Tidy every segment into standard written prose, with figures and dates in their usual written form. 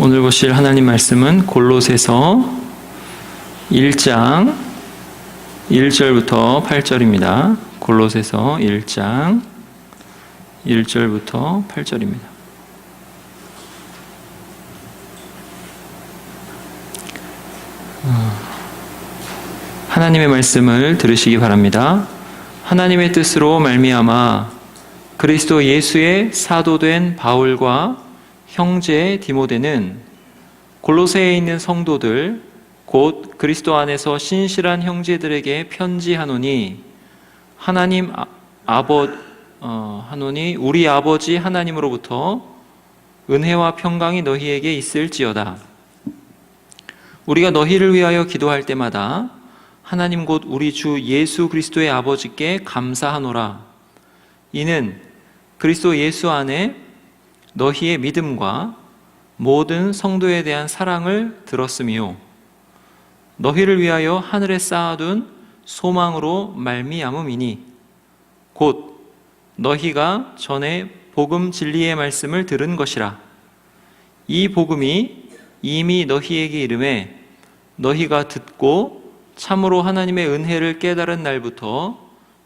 오늘 보실 하나님 말씀은 골로새서 1장 1절부터 8절입니다. 골로새서 1장 1절부터 8절입니다. 하나님의 말씀을 들으시기 바랍니다. 하나님의 뜻으로 말미암아 그리스도 예수의 사도된 바울과 형제 디모데는 골로새에 있는 성도들 곧 그리스도 안에서 신실한 형제들에게 편지하노니 하노니 우리 아버지 하나님으로부터 은혜와 평강이 너희에게 있을지어다. 우리가 너희를 위하여 기도할 때마다 하나님 곧 우리 주 예수 그리스도의 아버지께 감사하노라. 이는 그리스도 예수 안에 너희의 믿음과 모든 성도에 대한 사랑을 들었으며 너희를 위하여 하늘에 쌓아둔 소망으로 말미암음이니 곧 너희가 전에 복음 진리의 말씀을 들은 것이라. 이 복음이 이미 너희에게 이르매 너희가 듣고 참으로 하나님의 은혜를 깨달은 날부터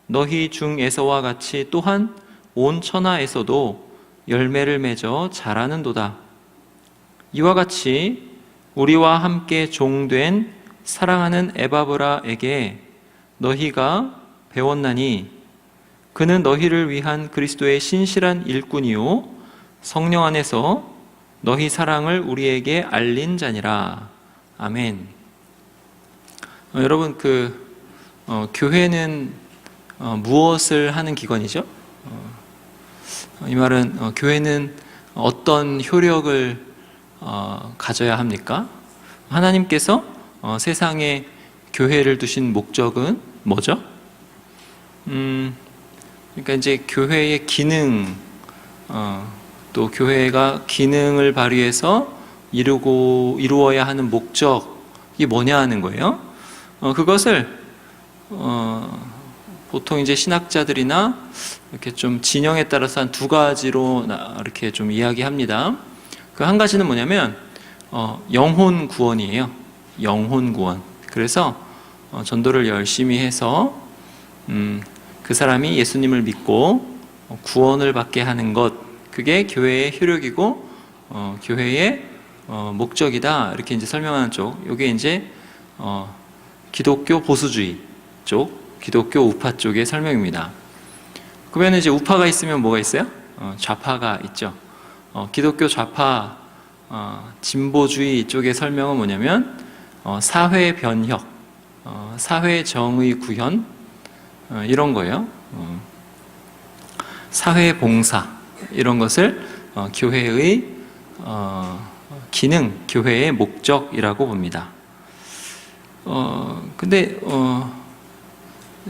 너희 중에서와 같이 또한 온 천하에서도 열매를 맺어 자라는도다. 이와 같이 우리와 함께 종된 사랑하는 에바브라에게 너희가 배웠나니 그는 너희를 위한 그리스도의 신실한 일꾼이요 성령 안에서 너희 사랑을 우리에게 알린 자니라. 아멘. 여러분 교회는 무엇을 하는 기관이죠? 이 말은 교회는 어떤 효력을 가져야 합니까? 하나님께서 세상에 교회를 두신 목적은 뭐죠? 그러니까 이제 교회의 기능, 또 교회가 기능을 발휘해서 이루어야 하는 목적이 뭐냐 하는 거예요. 그것을 보통 이제 신학자들이나 이렇게 좀 진영에 따라서 한 두 가지로 이렇게 좀 이야기합니다. 그 한 가지는 뭐냐면 영혼 구원이에요. 영혼 구원. 그래서 전도를 열심히 해서 그 사람이 예수님을 믿고 구원을 받게 하는 것, 그게 교회의 효력이고 교회의 목적이다. 이렇게 이제 설명하는 쪽. 이게 이제 기독교 보수주의 쪽, 기독교 우파 쪽의 설명입니다. 그러면 이제 우파가 있으면 뭐가 있어요? 좌파가 있죠. 기독교 좌파 진보주의 쪽의 설명은 뭐냐면 사회 변혁, 사회 정의 구현 이런 거예요. 사회 봉사 이런 것을 교회의 기능, 교회의 목적이라고 봅니다. 근데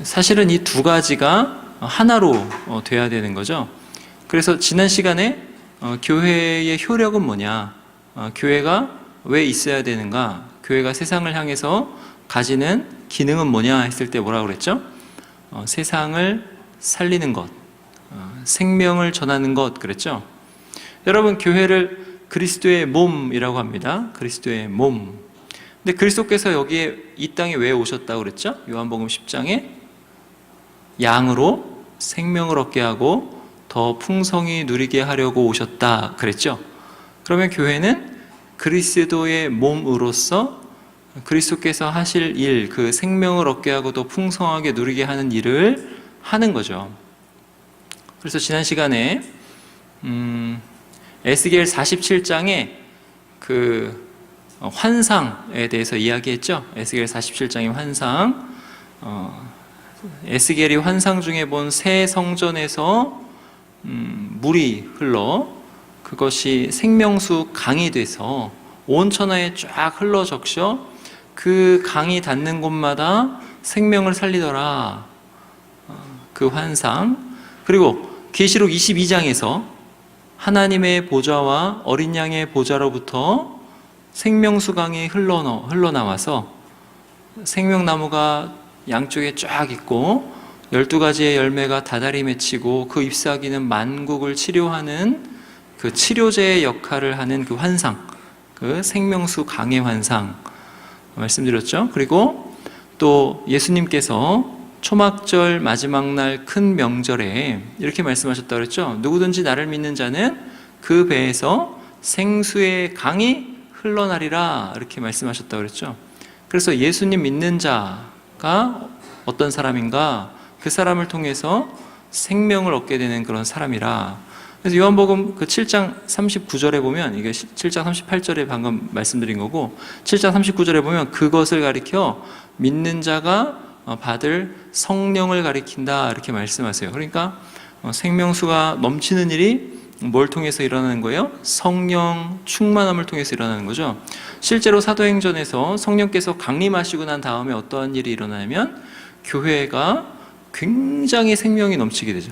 사실은 이 두 가지가 하나로 돼야 되는 거죠. 그래서 지난 시간에 교회의 효력은 뭐냐, 교회가 왜 있어야 되는가, 교회가 세상을 향해서 가지는 기능은 뭐냐 했을 때 뭐라고 그랬죠? 세상을 살리는 것, 생명을 전하는 것 그랬죠. 여러분, 교회를 그리스도의 몸이라고 합니다. 그리스도의 몸. 근데 그리스도께서 여기에 이 땅에 왜 오셨다고 그랬죠? 요한복음 10장에 양으로 생명을 얻게 하고 더 풍성히 누리게 하려고 오셨다 그랬죠. 그러면 교회는 그리스도의 몸으로서 그리스도께서 하실 일, 그 생명을 얻게 하고 더 풍성하게 누리게 하는 일을 하는 거죠. 그래서 지난 시간에 에스겔 47장에 그 환상에 대해서 이야기했죠. 에스겔 47장의 환상, 에스겔이 환상 중에 본 새 성전에서 물이 흘러 그것이 생명수 강이 돼서 온 천하에 쫙 흘러 적셔 그 강이 닿는 곳마다 생명을 살리더라. 그 환상. 그리고 계시록 22장에서 하나님의 보좌와 어린 양의 보좌로부터 생명수 강이 흘러나와서 생명나무가 양쪽에 쫙 있고 12가지의 열매가 다달이 맺히고 그 잎사귀는 만국을 치료하는 그 치료제의 역할을 하는 그 환상, 그 생명수 강해 환상 말씀드렸죠. 그리고 또 예수님께서 초막절 마지막 날 큰 명절에 이렇게 말씀하셨다고 그랬죠. 누구든지 나를 믿는 자는 그 배에서 생수의 강이 흘러나리라 이렇게 말씀하셨다고 그랬죠. 그래서 예수님 믿는 자가 어떤 사람인가? 그 사람을 통해서 생명을 얻게 되는 그런 사람이라. 그래서 요한복음 그 7장 39절에 보면, 이게 7장 38절에 방금 말씀드린 거고, 7장 39절에 보면 그것을 가리켜 믿는 자가 받을 성령을 가리킨다 이렇게 말씀하세요. 그러니까 생명수가 넘치는 일이 뭘 통해서 일어나는 거예요? 성령 충만함을 통해서 일어나는 거죠. 실제로 사도행전에서 성령께서 강림하시고 난 다음에 어떠한 일이 일어나냐면 교회가 굉장히 생명이 넘치게 되죠.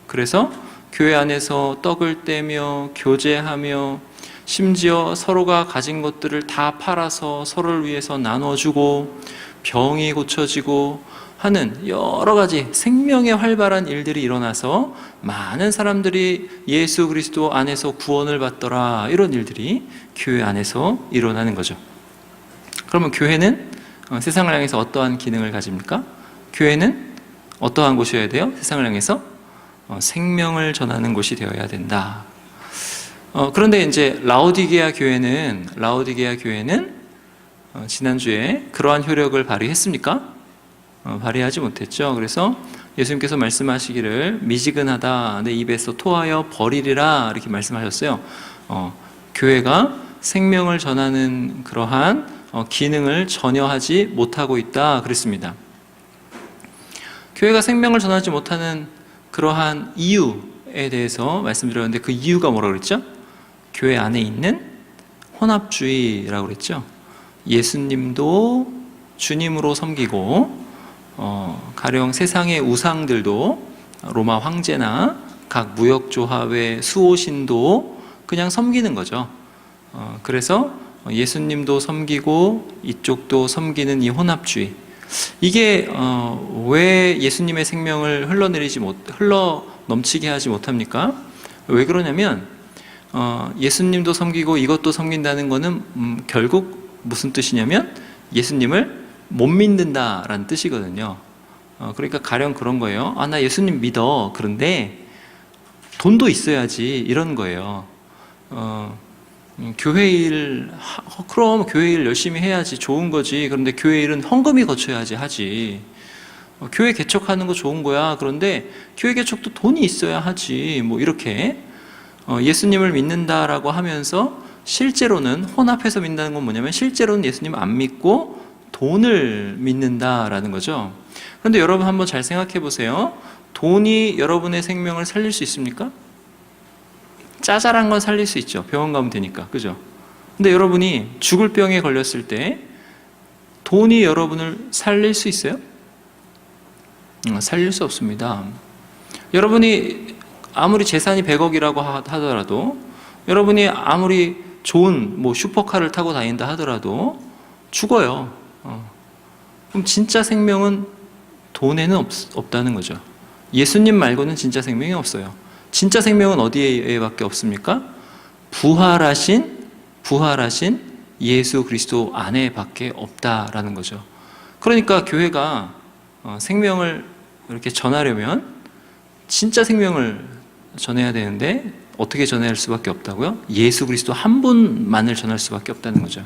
그래서 교회 안에서 떡을 떼며 교제하며 심지어 서로가 가진 것들을 다 팔아서 서로를 위해서 나눠주고 병이 고쳐지고 하는 여러 가지 생명의 활발한 일들이 일어나서 많은 사람들이 예수 그리스도 안에서 구원을 받더라. 이런 일들이 교회 안에서 일어나는 거죠. 그러면 교회는 세상을 향해서 어떠한 기능을 가집니까? 교회는 어떠한 곳이어야 돼요? 세상을 향해서 생명을 전하는 곳이 되어야 된다. 그런데 이제 라오디게아 교회는 지난주에 그러한 효력을 발휘했습니까? 발휘하지 못했죠. 그래서 예수님께서 말씀하시기를 미지근하다 내 입에서 토하여 버리리라 이렇게 말씀하셨어요. 교회가 생명을 전하는 그러한 기능을 전혀 하지 못하고 있다 그랬습니다. 교회가 생명을 전하지 못하는 그러한 이유에 대해서 말씀드렸는데 그 이유가 뭐라고 그랬죠? 교회 안에 있는 혼합주의라고 그랬죠. 예수님도 주님으로 섬기고 가령 세상의 우상들도 로마 황제나 각 무역조합의 수호신도 그냥 섬기는 거죠. 그래서 예수님도 섬기고 이쪽도 섬기는 이 혼합주의, 이게 왜 예수님의 생명을 흘러 넘치게 하지 못합니까? 왜 그러냐면 예수님도 섬기고 이것도 섬긴다는 것은 결국 무슨 뜻이냐면 예수님을 못 믿는다라는 뜻이거든요. 그러니까 가령 그런 거예요. 나 예수님 믿어. 그런데 돈도 있어야지. 이런 거예요. 교회 일, 그럼 교회 일 열심히 해야지. 좋은 거지. 그런데 교회 일은 헌금이 거쳐야지 하지. 교회 개척하는 거 좋은 거야. 그런데 교회 개척도 돈이 있어야 하지. 뭐 이렇게 예수님을 믿는다라고 하면서 실제로는 혼합해서 믿는다는 건 뭐냐면 실제로는 예수님 안 믿고 돈을 믿는다라는 거죠. 그런데 여러분 한번 잘 생각해 보세요. 돈이 여러분의 생명을 살릴 수 있습니까? 짜잘한 건 살릴 수 있죠. 병원 가면 되니까. 그죠? 근데 여러분이 죽을 병에 걸렸을 때 돈이 여러분을 살릴 수 있어요? 살릴 수 없습니다. 여러분이 아무리 재산이 100억이라고 하더라도, 여러분이 아무리 좋은 슈퍼카를 타고 다닌다 하더라도 죽어요. 그럼 진짜 생명은 돈에는 없다는 거죠. 예수님 말고는 진짜 생명이 없어요. 진짜 생명은 어디에밖에 없습니까? 부활하신 예수 그리스도 안에밖에 없다라는 거죠. 그러니까 교회가 생명을 이렇게 전하려면 진짜 생명을 전해야 되는데 어떻게 전할 수밖에 없다고요? 예수 그리스도 한 분만을 전할 수밖에 없다는 거죠.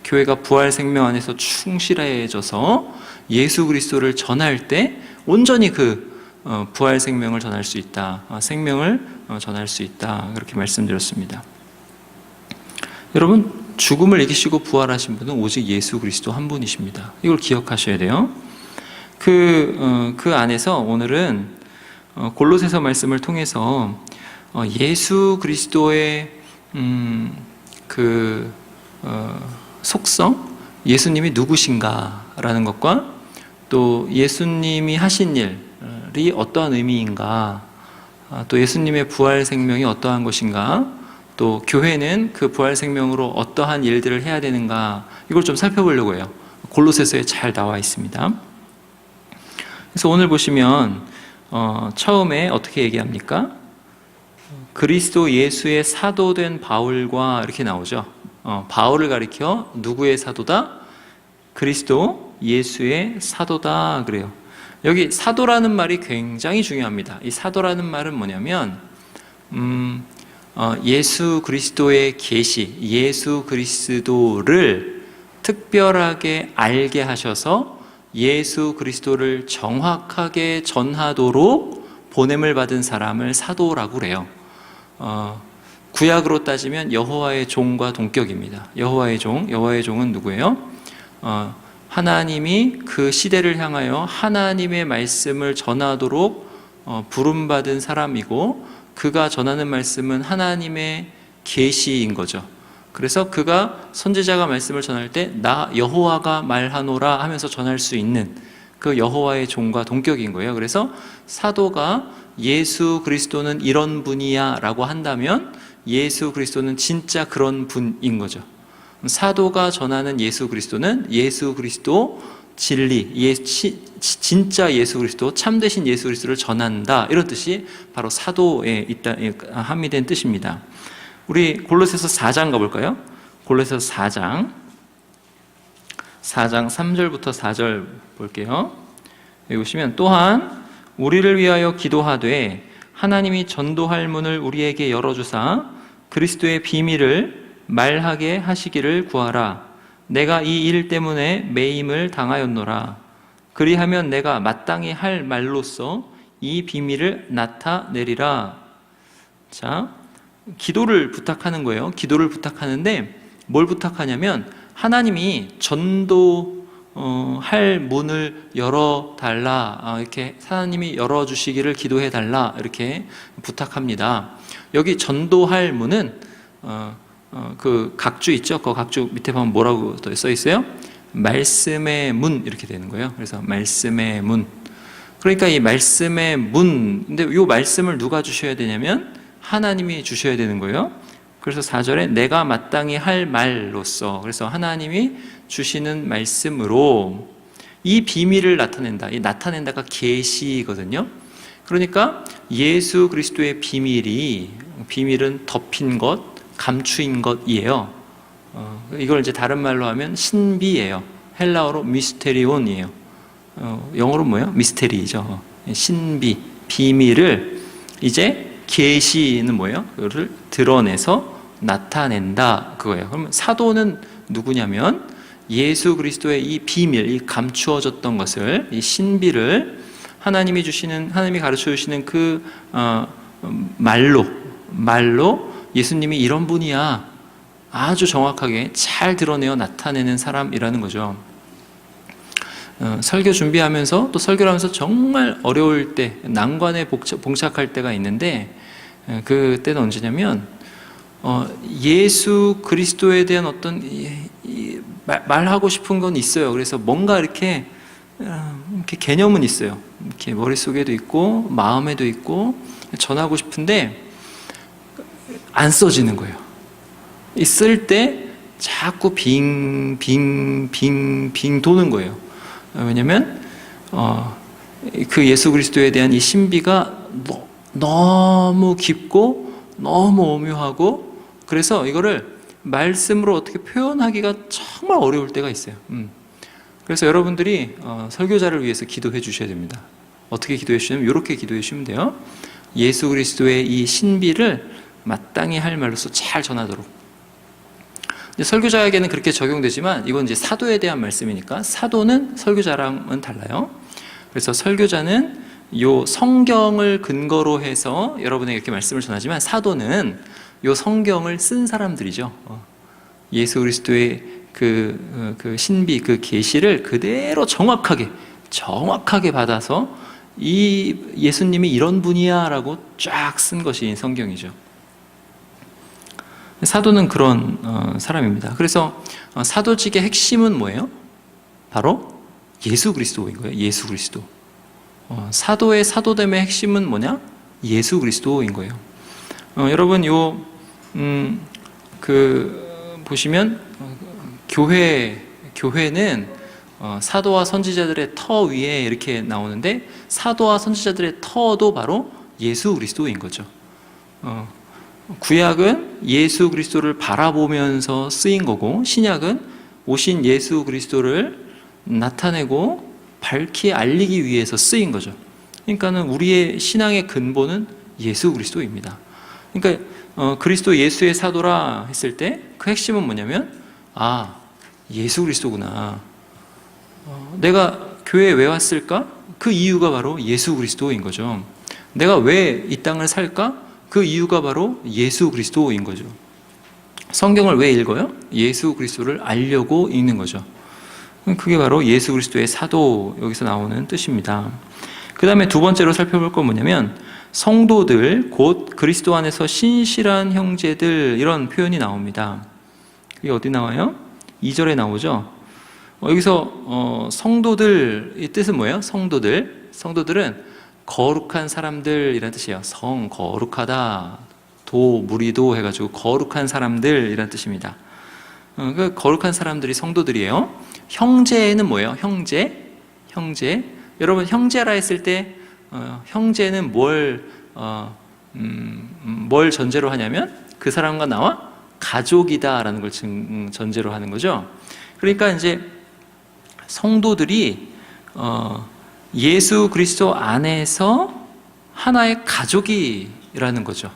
교회가 부활 생명 안에서 충실해져서 예수 그리스도를 전할 때 온전히 그 부활 생명을 전할 수 있다. 생명을 전할 수 있다. 그렇게 말씀드렸습니다. 여러분, 죽음을 이기시고 부활하신 분은 오직 예수 그리스도 한 분이십니다. 이걸 기억하셔야 돼요. 그 안에서 오늘은 골로새서 말씀을 통해서 예수 그리스도의 속성, 예수님이 누구신가라는 것과 또 예수님이 하신 일이 어떠한 의미인가, 또 예수님의 부활 생명이 어떠한 것인가, 또 교회는 그 부활 생명으로 어떠한 일들을 해야 되는가, 이걸 좀 살펴보려고 해요. 골로새서에 잘 나와 있습니다. 그래서 오늘 보시면 처음에 어떻게 얘기합니까? 그리스도 예수의 사도된 바울과 이렇게 나오죠. 바울을 가리켜 누구의 사도다? 그리스도 예수의 사도다 그래요. 여기 사도라는 말이 굉장히 중요합니다. 이 사도라는 말은 뭐냐면 예수 그리스도의 계시, 예수 그리스도를 특별하게 알게 하셔서 예수 그리스도를 정확하게 전하도록 보냄을 받은 사람을 사도라고 그래요. 구약으로 따지면 여호와의 종과 동격입니다. 여호와의 종은 누구예요? 하나님이 그 시대를 향하여 하나님의 말씀을 전하도록 부름받은 사람이고, 그가 전하는 말씀은 하나님의 계시인 거죠. 그래서 그가 선지자가 말씀을 전할 때 나 여호와가 말하노라 하면서 전할 수 있는 그 여호와의 종과 동격인 거예요. 그래서 사도가 예수 그리스도는 이런 분이야 라고 한다면 예수 그리스도는 진짜 그런 분인 거죠. 사도가 전하는 예수 그리스도는 예수 그리스도 진리, 진짜 예수 그리스도, 참되신 예수 그리스도를 전한다, 이런 뜻이 바로 사도에 있다, 함의된 뜻입니다. 우리 골로새서 4장 가볼까요? 골로새서 4장 3절부터 4절 볼게요. 여기 보시면, 또한 우리를 위하여 기도하되 하나님이 전도할 문을 우리에게 열어주사 그리스도의 비밀을 말하게 하시기를 구하라. 내가 이 일 때문에 매임을 당하였노라. 그리하면 내가 마땅히 할 말로써 이 비밀을 나타내리라. 자, 기도를 부탁하는 거예요. 기도를 부탁하는데 뭘 부탁하냐면 하나님이 전도할 문을 열어달라, 이렇게 하나님이 열어주시기를 기도해달라, 이렇게 부탁합니다. 여기 전도할 문은 그 각주 있죠? 그 각주 밑에 보면 뭐라고 써 있어요? 말씀의 문, 이렇게 되는 거예요. 그래서 말씀의 문. 그러니까 이 말씀의 문, 근데 이 말씀을 누가 주셔야 되냐면 하나님이 주셔야 되는 거예요. 그래서 4절에 내가 마땅히 할 말로써, 그래서 하나님이 주시는 말씀으로 이 비밀을 나타낸다. 이 나타낸다가 계시거든요. 그러니까 예수 그리스도의 비밀은 덮인 것, 감추인 것이에요. 이걸 이제 다른 말로 하면 신비예요. 헬라어로 미스테리온이에요. 영어로 뭐예요? 미스테리죠. 신비, 비밀을 이제 계시는 뭐예요? 그거를 드러내서 나타낸다, 그거예요. 그러면 사도는 누구냐면 예수 그리스도의 이 비밀, 이 감추어졌던 것을, 이 신비를 하나님이 가르쳐 주시는 그 말로 예수님이 이런 분이야, 아주 정확하게 잘 드러내어 나타내는 사람이라는 거죠. 설교 준비하면서 또 설교를 하면서 정말 어려울 때, 난관에 봉착할 때가 있는데, 그때는 언제냐면 예수 그리스도에 대한 어떤 말하고 싶은 건 있어요. 그래서 뭔가 이렇게 개념은 있어요. 이렇게 머릿속에도 있고 마음에도 있고 전하고 싶은데 안 써지는 거예요. 있을 때 자꾸 빙 도는 거예요. 왜냐면 그 예수 그리스도에 대한 이 신비가 너무 깊고 너무 오묘하고, 그래서 이거를 말씀으로 어떻게 표현하기가 정말 어려울 때가 있어요. 그래서 여러분들이 설교자를 위해서 기도해 주셔야 됩니다. 어떻게 기도해 주시냐면 이렇게 기도해 주시면 돼요. 예수 그리스도의 이 신비를 마땅히 할 말로서 잘 전하도록. 설교자에게는 그렇게 적용되지만 이건 이제 사도에 대한 말씀이니까 사도는 설교자랑은 달라요. 그래서 설교자는 요 성경을 근거로 해서 여러분에게 이렇게 말씀을 전하지만 사도는 요 성경을 쓴 사람들이죠. 예수 그리스도의 그 신비, 그 계시를 그대로 정확하게 받아서 이 예수님이 이런 분이야 라고 쫙 쓴 것이 성경이죠. 사도는 그런 사람입니다. 그래서 사도직의 핵심은 뭐예요? 바로 예수 그리스도인 거예요. 예수 그리스도. 사도의 사도됨의 핵심은 뭐냐? 예수 그리스도인 거예요. 여러분 보시면 교회는 사도와 선지자들의 터 위에 이렇게 나오는데, 사도와 선지자들의 터도 바로 예수 그리스도인 거죠. 구약은 예수 그리스도를 바라보면서 쓰인 거고, 신약은 오신 예수 그리스도를 나타내고 밝히 알리기 위해서 쓰인 거죠. 그러니까는 우리의 신앙의 근본은 예수 그리스도입니다. 그러니까 그리스도 예수의 사도라 했을 때 그 핵심은 뭐냐면, 예수 그리스도구나. 내가 교회에 왜 왔을까? 그 이유가 바로 예수 그리스도인 거죠. 내가 왜 이 땅을 살까? 그 이유가 바로 예수 그리스도인 거죠. 성경을 왜 읽어요? 예수 그리스도를 알려고 읽는 거죠. 그게 바로 예수 그리스도의 사도, 여기서 나오는 뜻입니다. 그 다음에 두 번째로 살펴볼 건 뭐냐면, 성도들, 곧 그리스도 안에서 신실한 형제들, 이런 표현이 나옵니다. 그게 어디 나와요? 2절에 나오죠. 여기서 성도들, 이 뜻은 뭐예요? 성도들은 거룩한 사람들이라는 뜻이에요. 성, 거룩하다, 도, 무리도 해가지고 거룩한 사람들이라는 뜻입니다. 그 거룩한 사람들이 성도들이에요. 형제는 뭐예요? 형제. 여러분, 형제라 했을 때 형제는 뭘 전제로 하냐면, 그 사람과 나와 가족이다라는 걸 전제로 하는 거죠. 그러니까 이제 성도들이 예수 그리스도 안에서 하나의 가족이라는 거죠.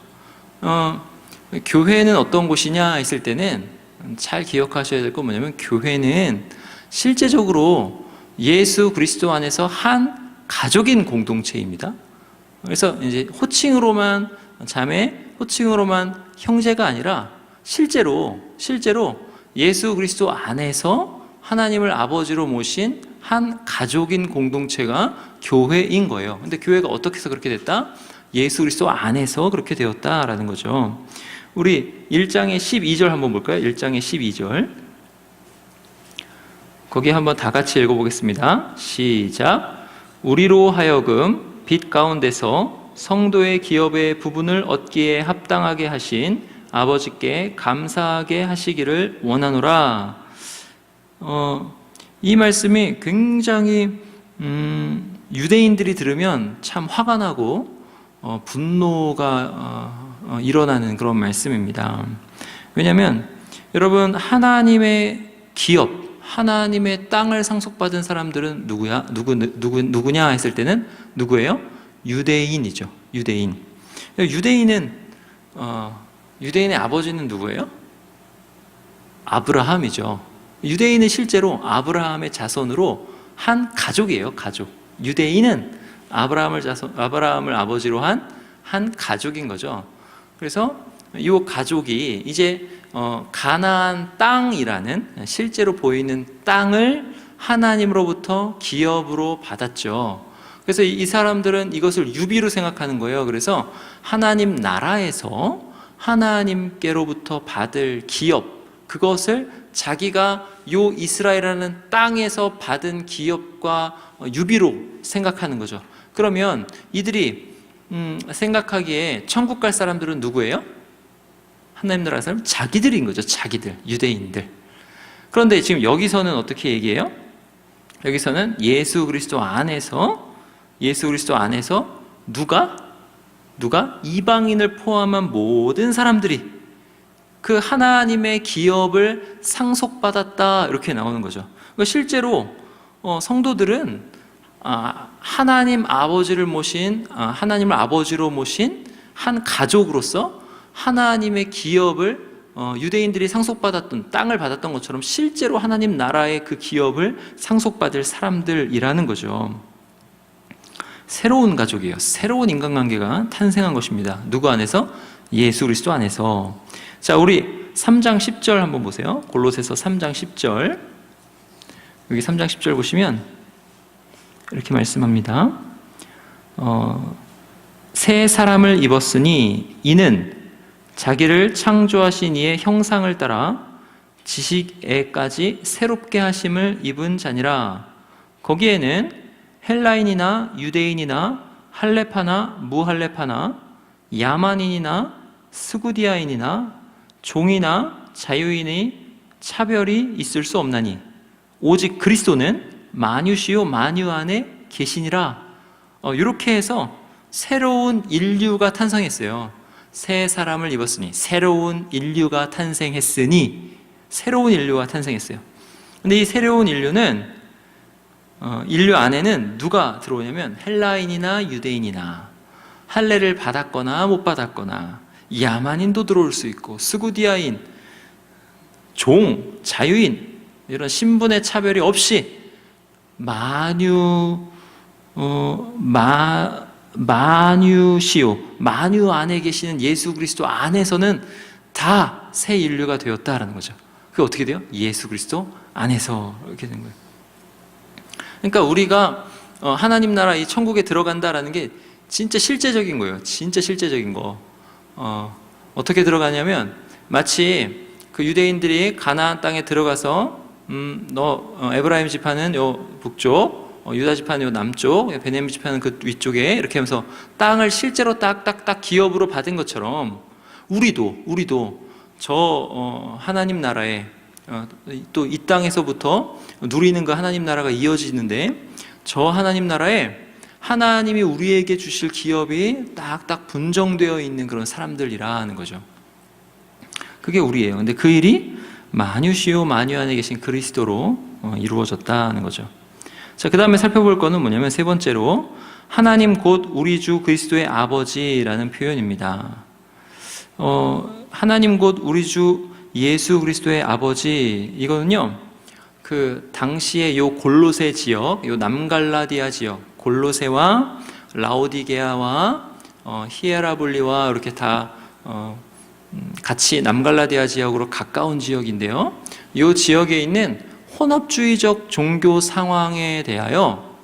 교회는 어떤 곳이냐 했을 때는 잘 기억하셔야 될 건 뭐냐면, 교회는 실제적으로 예수 그리스도 안에서 한 가족인 공동체입니다. 그래서 이제 호칭으로만 자매, 호칭으로만 형제가 아니라 실제로 예수 그리스도 안에서 하나님을 아버지로 모신 한 가족인 공동체가 교회인 거예요. 근데 교회가 어떻게 해서 그렇게 됐다? 예수 그리스도 안에서 그렇게 되었다라는 거죠. 우리 1장의 12절 한번 볼까요? 1장의 12절. 거기 한번 다 같이 읽어보겠습니다. 시작. 우리로 하여금 빛 가운데서 성도의 기업의 부분을 얻기에 합당하게 하신 아버지께 감사하게 하시기를 원하노라. 이 말씀이 굉장히 유대인들이 들으면 참 화가 나고 분노가 일어나는 그런 말씀입니다. 왜냐하면 여러분, 하나님의 기업, 하나님의 땅을 상속받은 사람들은 누구냐 했을 때는 누구예요? 유대인이죠. 유대인의 아버지는 누구예요? 아브라함이죠. 유대인은 실제로 아브라함의 자손으로 한 가족이에요. 가족. 유대인은 아브라함을 아버지로 한 가족인 거죠. 그래서 이 가족이 이제 가나안 땅이라는 실제로 보이는 땅을 하나님으로부터 기업으로 받았죠. 그래서 이 사람들은 이것을 유비로 생각하는 거예요. 그래서 하나님 나라에서 하나님께로부터 받을 기업, 그것을 자기가 요 이스라엘이라는 땅에서 받은 기업과 유비로 생각하는 거죠. 그러면 이들이 생각하기에 천국 갈 사람들은 누구예요? 하나님 나라 사람? 자기들인 거죠. 자기들, 유대인들. 그런데 지금 여기서는 어떻게 얘기해요? 여기서는 예수 그리스도 안에서 누가? 이방인을 포함한 모든 사람들이 그 하나님의 기업을 상속받았다, 이렇게 나오는 거죠. 그러니까 실제로 성도들은 하나님을 아버지로 모신 한 가족으로서 하나님의 기업을 유대인들이 상속받았던 땅을 받았던 것처럼 실제로 하나님 나라의 그 기업을 상속받을 사람들이라는 거죠. 새로운 가족이에요. 새로운 인간관계가 탄생한 것입니다. 누구 안에서? 예수 그리스도 안에서. 자, 우리 3장 10절 한번 보세요. 골로새서 3장 10절. 여기 3장 10절 보시면 이렇게 말씀합니다. 새 사람을 입었으니 이는 자기를 창조하신 이의 형상을 따라 지식에까지 새롭게 하심을 입은 자니라. 거기에는 헬라인이나 유대인이나 할레파나 무할레파나 야만인이나 스구디아인이나 종이나 자유인이 차별이 있을 수 없나니 오직 그리스도는 만유시요 만유 안에 계시니라. 이렇게 해서 새로운 인류가 탄생했어요. 새 사람을 입었으니 새로운 인류가 탄생했으니 새로운 인류가 탄생했어요. 근데 이 새로운 인류는 인류 안에는 누가 들어오냐면 헬라인이나 유대인이나 할례를 받았거나 못 받았거나 야만인도 들어올 수 있고 스구디아인, 종, 자유인 이런 신분의 차별이 없이 마뉴시오, 마뉴 안에 계시는 예수 그리스도 안에서는 다 새 인류가 되었다라는 거죠. 그게 어떻게 돼요? 예수 그리스도 안에서 이렇게 된 거예요. 그러니까 우리가 하나님 나라 이 천국에 들어간다라는 게 진짜 실제적인 거예요. 진짜 실제적인 거. 어떻게 들어가냐면 마치 그 유대인들이 가나안 땅에 들어가서 에브라임 지파는 요 북쪽, 유다 지파는 요 남쪽, 베냐민 지파는 그 위쪽에 이렇게 하면서 땅을 실제로 딱딱딱 기업으로 받은 것처럼 우리도 저 하나님 나라에 또 이 땅에서부터 누리는 그 하나님 나라가 이어지는데 저 하나님 나라에 하나님이 우리에게 주실 기업이 딱딱 분정되어 있는 그런 사람들이라는 거죠. 그게 우리예요. 근데 그 일이 마뉴시오, 마뉴 안에 계신 그리스도로 이루어졌다는 거죠. 자, 그 다음에 살펴볼 거는 뭐냐면 세 번째로 하나님 곧 우리 주 그리스도의 아버지라는 표현입니다. 하나님 곧 우리 주 예수 그리스도의 아버지, 이거는요 그 당시에 요 골로새 지역, 요 남갈라디아 지역, 골로새와 라오디게아와 히에라볼리와 이렇게 다 같이 남갈라디아 지역으로 가까운 지역인데요, 이 지역에 있는 혼합주의적 종교 상황에 대하여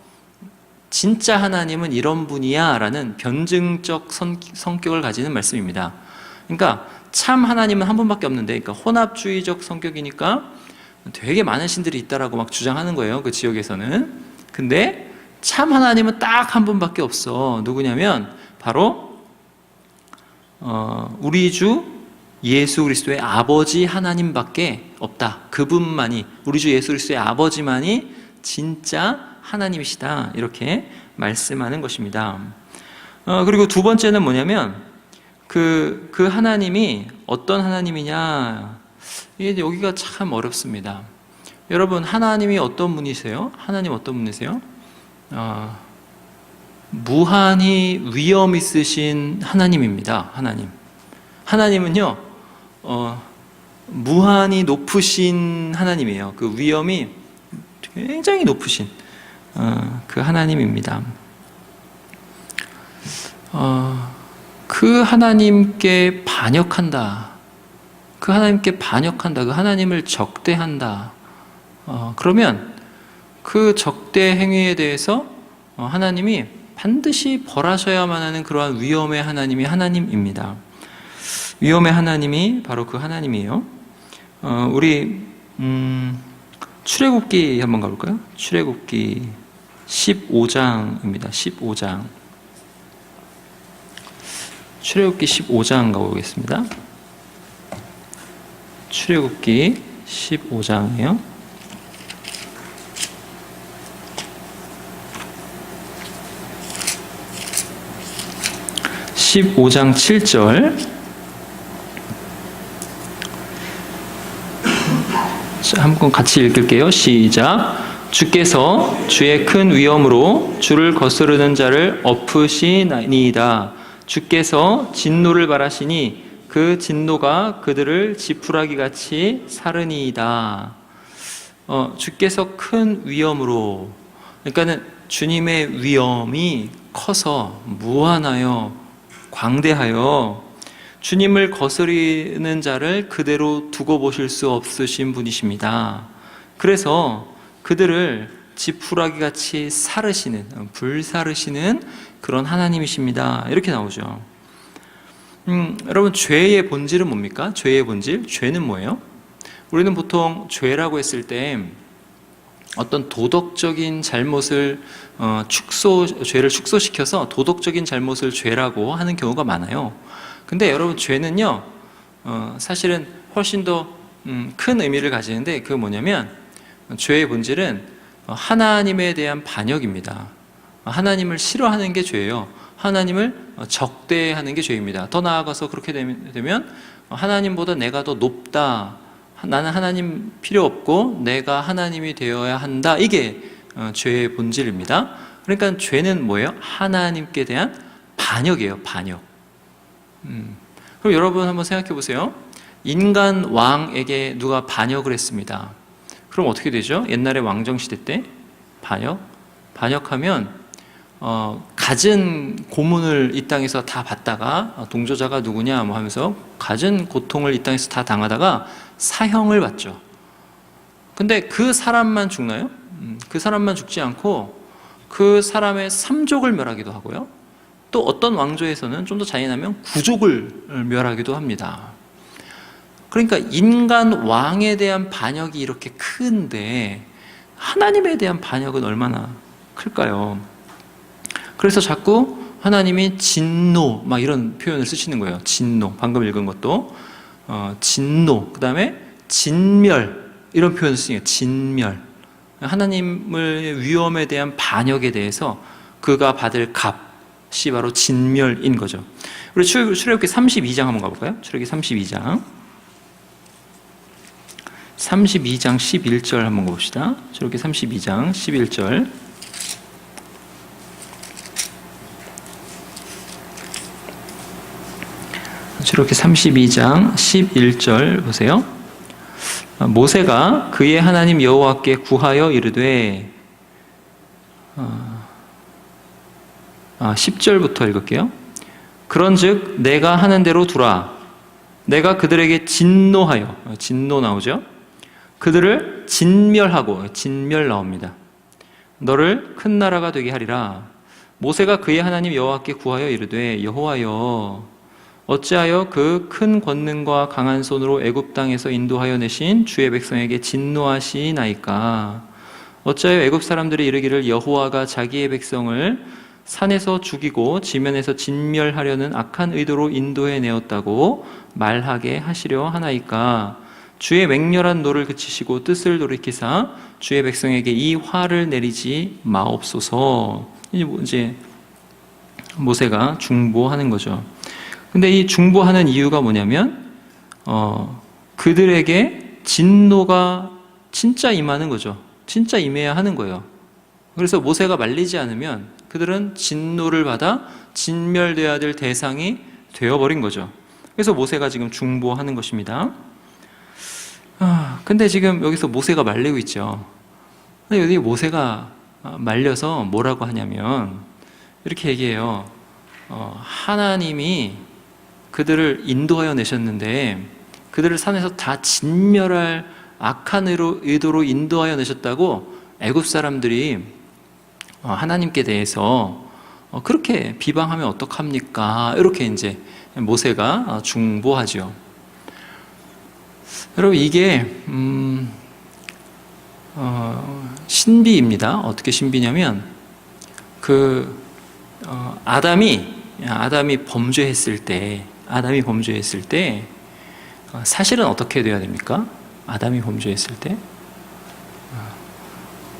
진짜 하나님은 이런 분이야 라는 변증적 성격을 가지는 말씀입니다. 그러니까 참 하나님은 한 분밖에 없는데, 그러니까 혼합주의적 성격이니까 되게 많은 신들이 있다라고 막 주장하는 거예요, 그 지역에서는. 근데 참 하나님은 딱 한 분밖에 없어. 누구냐면 바로 우리 주 예수 그리스도의 아버지 하나님밖에 없다. 그분만이, 우리 주 예수 그리스도의 아버지만이 진짜 하나님이시다, 이렇게 말씀하는 것입니다. 그리고 두 번째는 뭐냐면 그 하나님이 어떤 하나님이냐, 이게 여기가 참 어렵습니다. 여러분, 하나님이 어떤 분이세요? 하나님 어떤 분이세요? 무한히 위엄 있으신 하나님입니다. 하나님은요 무한히 높으신 하나님이에요. 그 위엄이 굉장히 높으신 그 하나님입니다. 그 하나님께 반역한다, 그 하나님을 적대한다, 그러면 그 적대 행위에 대해서 하나님이 반드시 벌하셔야만 하는 그러한 위엄의 하나님이 하나님입니다. 위엄의 하나님이 바로 그 하나님이에요. 우리 출애굽기 한번 가볼까요? 출애굽기 15장입니다. 15장. 출애굽기 15장 가보겠습니다. 출애굽기 15장이에요. (15장 7절) 자, 한번 같이 읽을게요. 시작. 주께서 주의 큰 위엄으로 주를 거스르는 자를 엎으시니이다. 주께서 진노를 발하시니 그 진노가 그들을 지푸라기 같이 사르니이다. 주께서 큰 위엄으로, 그러니까는 주님의 위엄이 커서 무한하여 광대하여 주님을 거스리는 자를 그대로 두고 보실 수 없으신 분이십니다. 그래서 그들을 지푸라기 같이 사르시는, 불사르시는 그런 하나님이십니다. 이렇게 나오죠. 여러분, 죄의 본질은 뭡니까? 죄의 본질? 죄는 뭐예요? 우리는 보통 죄라고 했을 때 어떤 도덕적인 잘못을 죄를 축소시켜서 도덕적인 잘못을 죄라고 하는 경우가 많아요. 근데 여러분, 죄는요 사실은 훨씬 더 큰 의미를 가지는데, 그게 뭐냐면 죄의 본질은 하나님에 대한 반역입니다. 하나님을 싫어하는 게 죄예요. 하나님을 적대하는 게 죄입니다. 더 나아가서 그렇게 되면 하나님보다 내가 더 높다, 나는 하나님 필요 없고 내가 하나님이 되어야 한다, 이게 죄의 본질입니다. 그러니까 죄는 뭐예요? 하나님께 대한 반역이에요. 반역. 그럼 여러분 한번 생각해 보세요. 인간 왕에게 누가 반역을 했습니다. 그럼 어떻게 되죠? 옛날에 왕정시대 때 반역하면 갖은 고문을 이 땅에서 다 받다가 동조자가 누구냐 뭐 하면서 갖은 고통을 이 땅에서 다 당하다가 사형을 받죠. 근데 그 사람만 죽나요? 그 사람만 죽지 않고 그 사람의 3족을 멸하기도 하고요. 또 어떤 왕조에서는 좀 더 잔인하면 9족을 멸하기도 합니다. 그러니까 인간 왕에 대한 반역이 이렇게 큰데 하나님에 대한 반역은 얼마나 클까요? 그래서 자꾸 하나님이 진노 막 이런 표현을 쓰시는 거예요. 진노, 방금 읽은 것도 진노, 그 다음에 진멸 이런 표현을 쓰시는 거예요. 진멸. 하나님의 위엄에 대한 반역에 대해서 그가 받을 값이 바로 진멸인 거죠. 우리 출애굽기 32장 한번 가볼까요? 출애굽기 32장 11절 한번 가봅시다. 출애굽기 32장 11절. 출애굽기 32장 11절 보세요. 모세가 그의 하나님 여호와께 구하여 이르되 10절부터 읽을게요. 그런즉 내가 하는 대로 두라. 내가 그들에게 진노하여, 진노 나오죠. 그들을 진멸하고, 진멸 나옵니다. 너를 큰 나라가 되게 하리라. 모세가 그의 하나님 여호와께 구하여 이르되 여호와여 어찌하여 그 큰 권능과 강한 손으로 애굽 땅에서 인도하여 내신 주의 백성에게 진노하시나이까. 어찌하여 애굽 사람들이 이르기를 여호와가 자기의 백성을 산에서 죽이고 지면에서 진멸하려는 악한 의도로 인도해 내었다고 말하게 하시려 하나이까. 주의 맹렬한 노를 그치시고 뜻을 돌이키사 주의 백성에게 이 화를 내리지 마옵소서. 이제 모세가 중보하는 거죠. 근데 이 중보하는 이유가 뭐냐면 그들에게 진노가 진짜 임하는 거죠. 진짜 임해야 하는 거예요. 그래서 모세가 말리지 않으면 그들은 진노를 받아 진멸되어야 될 대상이 되어버린 거죠. 그래서 모세가 지금 중보하는 것입니다. 근데 지금 여기서 모세가 말리고 있죠. 근데 여기 모세가 말려서 뭐라고 하냐면 이렇게 얘기해요. 하나님이 그들을 인도하여 내셨는데 그들을 산에서 다 진멸할 악한 의도로 인도하여 내셨다고 애굽 사람들이 하나님께 대해서 그렇게 비방하면 어떡합니까? 이렇게 이제 모세가 중보하죠. 여러분 이게 신비입니다. 어떻게 신비냐면 아담이 범죄했을 때 사실은 어떻게 돼야 됩니까? 아담이 범죄했을 때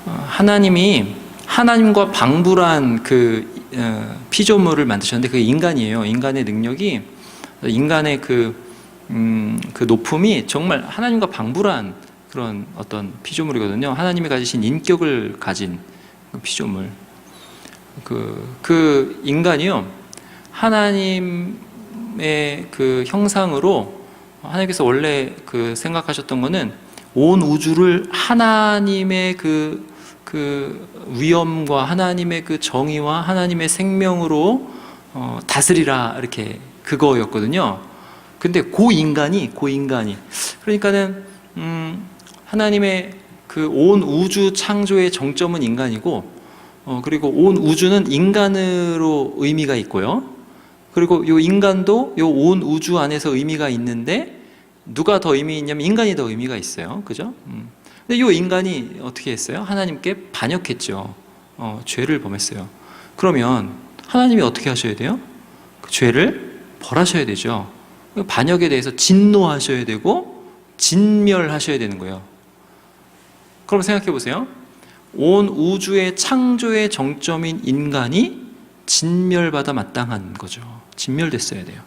하나님이 하나님과 방불한 그 피조물을 만드셨는데 그게 인간이에요. 인간의 능력이 인간의 그 높음이 정말 하나님과 방불한 그런 어떤 피조물이거든요. 하나님이 가지신 인격을 가진 피조물. 그 인간이요. 하나님의 그 형상으로 하나님께서 원래 그 생각하셨던 거는 온 우주를 하나님의 그 위엄과 하나님의 그 정의와 하나님의 생명으로 다스리라 이렇게 그거였거든요. 근데 그 인간이 그러니까는 하나님의 그 온 우주 창조의 정점은 인간이고 그리고 온 우주는 인간으로 의미가 있고요. 그리고 이 인간도 이 온 우주 안에서 의미가 있는데 누가 더 의미 있냐면 인간이 더 의미가 있어요. 그죠? 근데 이 인간이 어떻게 했어요? 하나님께 반역했죠. 죄를 범했어요. 그러면 하나님이 어떻게 하셔야 돼요? 그 죄를 벌하셔야 되죠. 반역에 대해서 진노하셔야 되고 진멸하셔야 되는 거예요. 그럼 생각해 보세요. 온 우주의 창조의 정점인 인간이 진멸받아 마땅한 거죠. 진멸됐어야 돼요.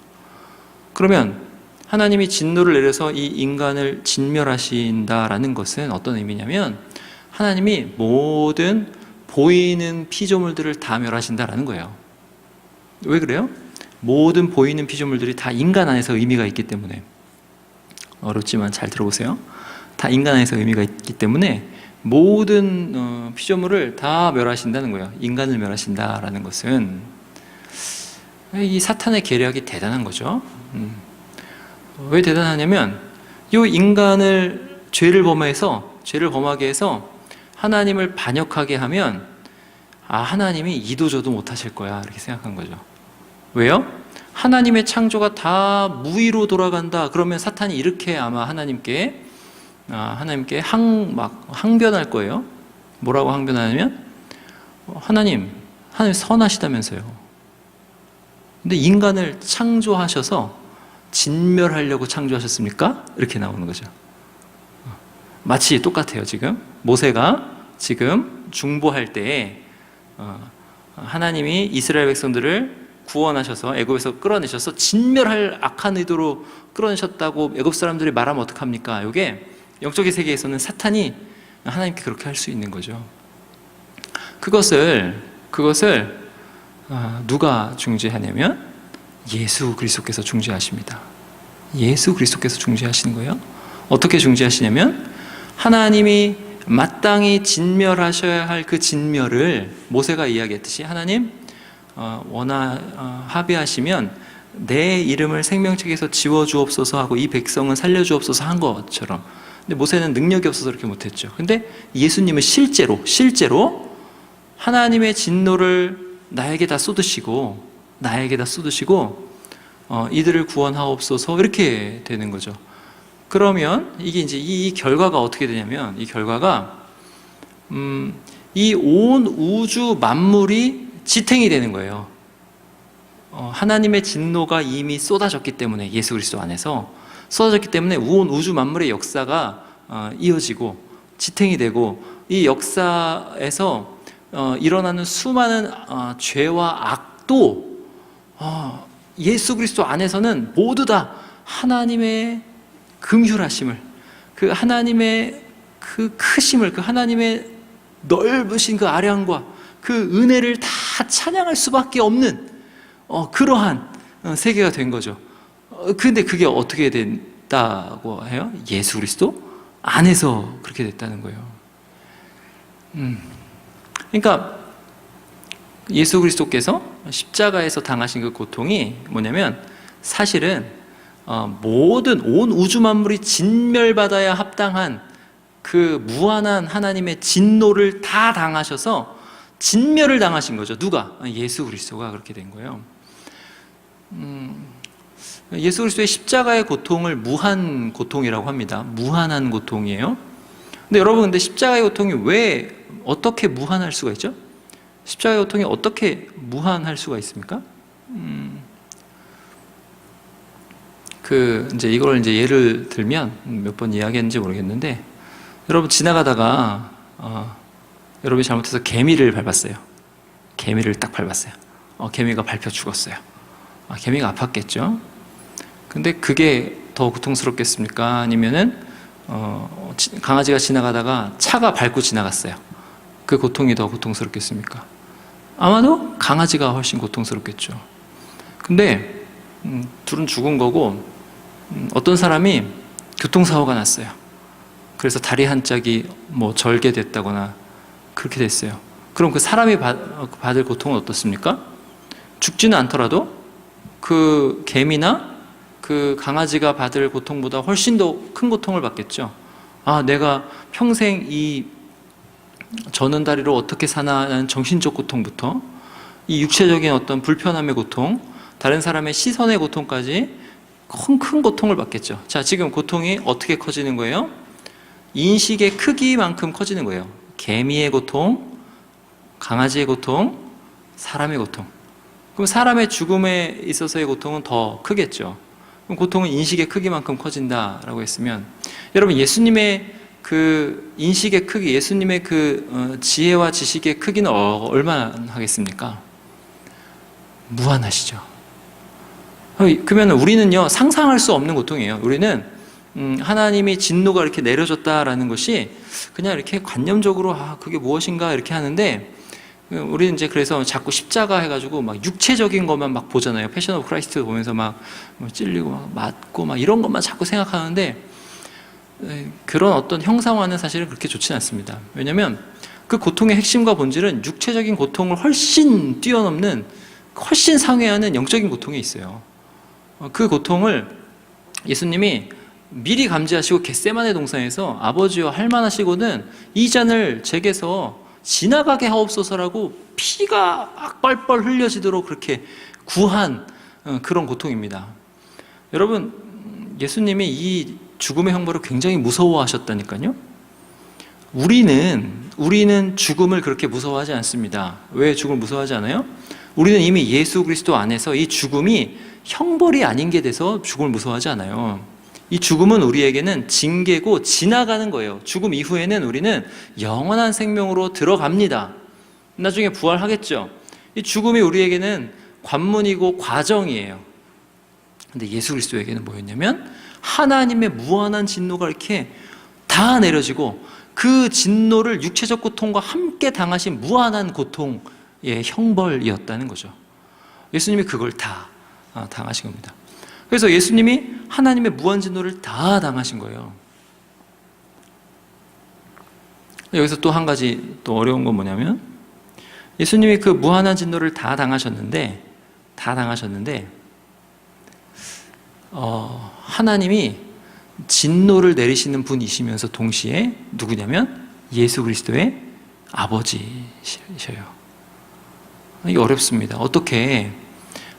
그러면 하나님이 진노를 내려서 이 인간을 진멸하신다라는 것은 어떤 의미냐면 하나님이 모든 보이는 피조물들을 다 멸하신다라는 거예요. 왜 그래요? 모든 보이는 피조물들이 다 인간 안에서 의미가 있기 때문에, 어렵지만 잘 들어보세요. 다 인간 안에서 의미가 있기 때문에 모든 피조물을 다 멸하신다는 거예요. 인간을 멸하신다라는 것은 이 사탄의 계략이 대단한 거죠. 왜 대단하냐면 이 인간을 죄를 범하게 해서 하나님을 반역하게 하면 하나님이 이도저도 못하실 거야 이렇게 생각한 거죠. 왜요? 하나님의 창조가 다 무의로 돌아간다. 그러면 사탄이 이렇게 아마 하나님께 항변할 거예요. 뭐라고 항변하냐면 하나님 선하시다면서요. 근데 인간을 창조하셔서 진멸하려고 창조하셨습니까? 이렇게 나오는 거죠. 마치 똑같아요. 지금 모세가 지금 중보할 때에 하나님이 이스라엘 백성들을 구원하셔서 애굽에서 끌어내셔서 진멸할 악한 의도로 끌어내셨다고 애굽 사람들이 말하면 어떡합니까? 이게 영적인 세계에서는 사탄이 하나님께 그렇게 할 수 있는 거죠. 그것을 누가 중재하냐면 예수 그리스도께서 중재하십니다. 예수 그리스도께서 중재하시는 거예요. 어떻게 중재하시냐면 하나님이 마땅히 진멸하셔야 할 그 진멸을 모세가 이야기했듯이 하나님 합의하시면 내 이름을 생명책에서 지워주옵소서 하고 이 백성은 살려주옵소서 한 것처럼. 근데 모세는 능력이 없어서 그렇게 못했죠. 근데 예수님은 실제로 하나님의 진노를 나에게 다 쏟으시고 이들을 구원하옵소서 이렇게 되는 거죠. 그러면 이게 이제 이 결과가 어떻게 되냐면 이 결과가 이 온 우주 만물이 지탱이 되는 거예요. 하나님의 진노가 이미 쏟아졌기 때문에 예수 그리스도 안에서 쏟아졌기 때문에 온 우주 만물의 역사가 이어지고 지탱이 되고 이 역사에서 일어나는 수많은 죄와 악도 예수 그리스도 안에서는 모두 다 하나님의 긍휼하심을, 그 하나님의 그 크심을, 그 하나님의 넓으신 그 아량과 그 은혜를 다 찬양할 수밖에 없는 그러한 세계가 된 거죠. 근데 그게 어떻게 됐다고 해요? 예수 그리스도 안에서 그렇게 됐다는 거예요. 그러니까 예수 그리스도께서 십자가에서 당하신 그 고통이 뭐냐면 사실은 모든 온 우주 만물이 진멸받아야 합당한 그 무한한 하나님의 진노를 다 당하셔서 진멸을 당하신 거죠. 누가? 예수 그리스도가 그렇게 된 거예요. 예수 그리스도의 십자가의 고통을 무한 고통이라고 합니다. 무한한 고통이에요. 근데 여러분, 근데 십자가의 고통이 왜 어떻게 무한할 수가 있죠? 십자가의 고통이 어떻게 무한할 수가 있습니까? 이제 이걸 이제 예를 들면 몇 번 이야기했는지 모르겠는데, 여러분 지나가다가 여러분이 잘못해서 개미를 밟았어요. 개미를 딱 밟았어요. 개미가 밟혀 죽었어요. 개미가 아팠겠죠. 근데 그게 더 고통스럽겠습니까? 아니면은 강아지가 지나가다가 차가 밟고 지나갔어요. 그 고통이 더 고통스럽겠습니까? 아마도 강아지가 훨씬 고통스럽겠죠. 근데 둘은 죽은 거고, 어떤 사람이 교통사고가 났어요. 그래서 다리 한 짝이 절개됐다거나 그렇게 됐어요. 그럼 그 사람이 받을 고통은 어떻습니까? 죽지는 않더라도 그 개미나 그 강아지가 받을 고통보다 훨씬 더 큰 고통을 받겠죠. 내가 평생 이 저는 다리로 어떻게 사나 하는 정신적 고통부터 이 육체적인 어떤 불편함의 고통, 다른 사람의 시선의 고통까지 큰 고통을 받겠죠. 자, 지금 고통이 어떻게 커지는 거예요? 인식의 크기만큼 커지는 거예요. 개미의 고통, 강아지의 고통, 사람의 고통. 그럼 사람의 죽음에 있어서의 고통은 더 크겠죠. 그럼 고통은 인식의 크기만큼 커진다라고 했으면, 여러분 예수님의 그 인식의 크기, 예수님의 그 지혜와 지식의 크기는 얼마나 하겠습니까? 무한하시죠. 그러면 우리는요, 상상할 수 없는 고통이에요. 우리는 하나님이 진노가 이렇게 내려졌다라는 것이 그냥 이렇게 관념적으로 그게 무엇인가 이렇게 하는데, 우리는 이제 그래서 자꾸 십자가 해가지고 막 육체적인 것만 막 보잖아요. 패션 오브 크라이스트 보면서 막 찔리고 막 맞고 막 이런 것만 자꾸 생각하는데, 그런 어떤 형상화는 사실은 그렇게 좋지는 않습니다. 왜냐하면 그 고통의 핵심과 본질은 육체적인 고통을 훨씬 뛰어넘는, 훨씬 상회하는 영적인 고통이 있어요. 그 고통을 예수님이 미리 감지하시고 겟세마네 동산에서 아버지여 할만하시고는 이 잔을 제게서 지나가게 하옵소서라고 피가 뻘뻘 흘려지도록 그렇게 구한 그런 고통입니다. 여러분, 예수님이 이 죽음의 형벌을 굉장히 무서워하셨다니까요. 우리는 죽음을 그렇게 무서워하지 않습니다. 왜 죽음을 무서워하지 않아요? 우리는 이미 예수 그리스도 안에서 이 죽음이 형벌이 아닌 게 돼서 죽음을 무서워하지 않아요. 이 죽음은 우리에게는 징계고 지나가는 거예요. 죽음 이후에는 우리는 영원한 생명으로 들어갑니다. 나중에 부활하겠죠. 이 죽음이 우리에게는 관문이고 과정이에요. 근데 예수 그리스도에게는 뭐였냐면 하나님의 무한한 진노가 이렇게 다 내려지고 그 진노를 육체적 고통과 함께 당하신 무한한 고통의 형벌이었다는 거죠. 예수님이 그걸 다 당하신 겁니다. 그래서 예수님이 하나님의 무한 진노를 다 당하신 거예요. 여기서 또 한 가지 또 어려운 건 뭐냐면, 예수님이 그 무한한 진노를 다 당하셨는데 하나님이 진노를 내리시는 분이시면서 동시에 누구냐면 예수 그리스도의 아버지셔요. 이게 어렵습니다. 어떻게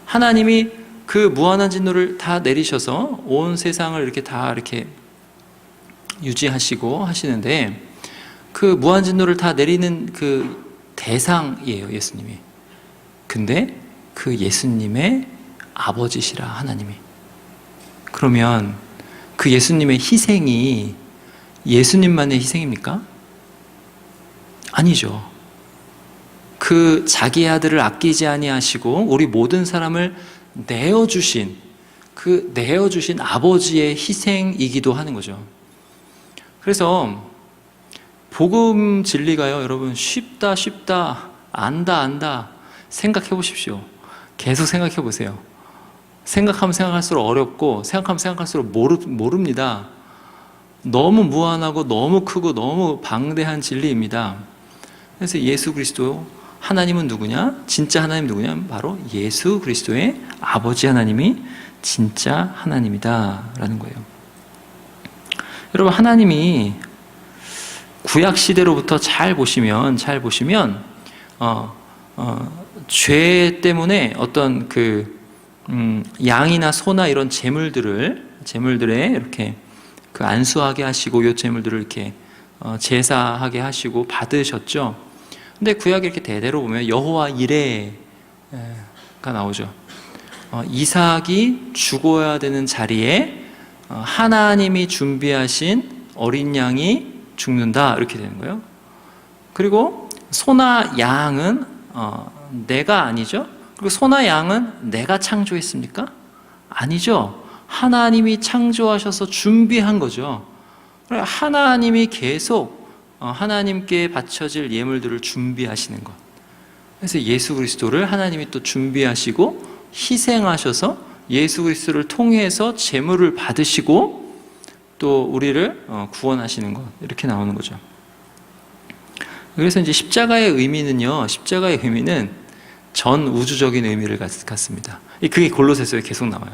하나님이 그 무한한 진노를 다 내리셔서 온 세상을 이렇게 다 이렇게 유지하시고 하시는데, 그 무한 진노를 다 내리는 그 대상이에요, 예수님이. 근데 그 예수님의 아버지시라, 하나님이. 그러면 그 예수님의 희생이 예수님만의 희생입니까? 아니죠. 그 자기 아들을 아끼지 아니하시고 우리 모든 사람을 내어주신 아버지의 희생이기도 하는 거죠. 그래서 복음 진리가요, 여러분, 쉽다 안다 생각해 보십시오. 계속 생각해 보세요. 생각하면 생각할수록 어렵고 생각하면 생각할수록 모릅니다. 너무 무한하고 너무 크고 너무 방대한 진리입니다. 그래서 예수 그리스도 하나님은 누구냐? 진짜 하나님 누구냐? 바로 예수 그리스도의 아버지 하나님이 진짜 하나님이다 라는 거예요. 여러분, 하나님이 구약 시대로부터 잘 보시면 죄 때문에 어떤 양이나 소나 이런 제물들에 이렇게 그 안수하게 하시고, 이 제물들을 이렇게 제사하게 하시고 받으셨죠. 근데 구약에 이렇게 대대로 보면 여호와 이레가 나오죠. 이삭이 죽어야 되는 자리에 하나님이 준비하신 어린 양이 죽는다, 이렇게 되는 거예요. 그리고 소나 양은 내가 아니죠. 그리고 소나 양은 내가 창조했습니까? 아니죠. 하나님이 창조하셔서 준비한 거죠. 하나님이 계속 하나님께 바쳐질 예물들을 준비하시는 것. 그래서 예수 그리스도를 하나님이 또 준비하시고 희생하셔서 예수 그리스도를 통해서 제물을 받으시고 또 우리를 구원하시는 것, 이렇게 나오는 거죠. 그래서 이제 십자가의 의미는 전 우주적인 의미를 갖습니다. 그게 골로새서에 계속 나와요.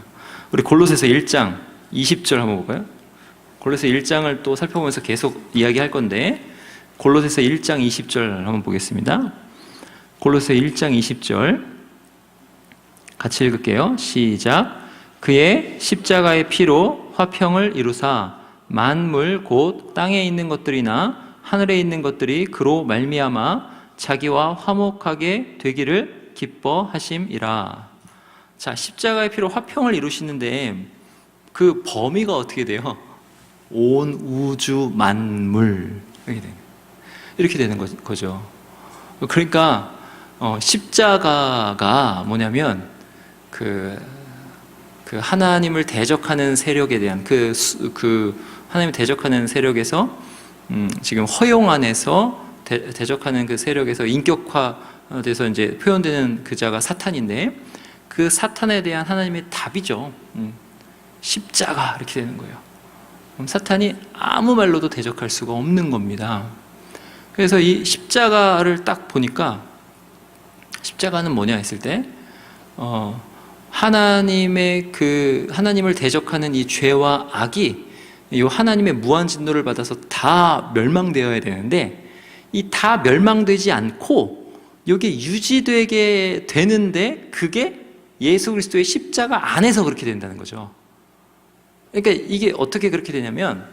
우리 골로새서 1장 20절 한번 볼까요? 골로새 1장을 또 살펴보면서 계속 이야기할 건데, 골로새서 1장 20절 한번 보겠습니다. 골로새 1장 20절 같이 읽을게요. 시작. 그의 십자가의 피로 화평을 이루사 만물 곧 땅에 있는 것들이나 하늘에 있는 것들이 그로 말미암아 자기와 화목하게 되기를 기뻐하심이라. 자, 십자가의 피로 화평을 이루시는데 그 범위가 어떻게 돼요? 온 우주 만물, 이렇게 되는 거죠. 그러니까 십자가가 뭐냐면 그 하나님을 대적하는 세력에 대한 하나님을 대적하는 세력에서 지금 허용 안에서 대적하는 그 세력에서 인격화돼서 이제 표현되는 그 자가 사탄인데, 그 사탄에 대한 하나님의 답이죠. 십자가 이렇게 되는 거예요. 그럼 사탄이 아무 말로도 대적할 수가 없는 겁니다. 그래서 이 십자가를 딱 보니까, 십자가는 뭐냐 했을 때 하나님의 하나님을 대적하는 이 죄와 악이 이 하나님의 무한 진노를 받아서 다 멸망되어야 되는데, 이 다 멸망되지 않고 이게 유지되게 되는데, 그게 예수 그리스도의 십자가 안에서 그렇게 된다는 거죠. 그러니까 이게 어떻게 그렇게 되냐면,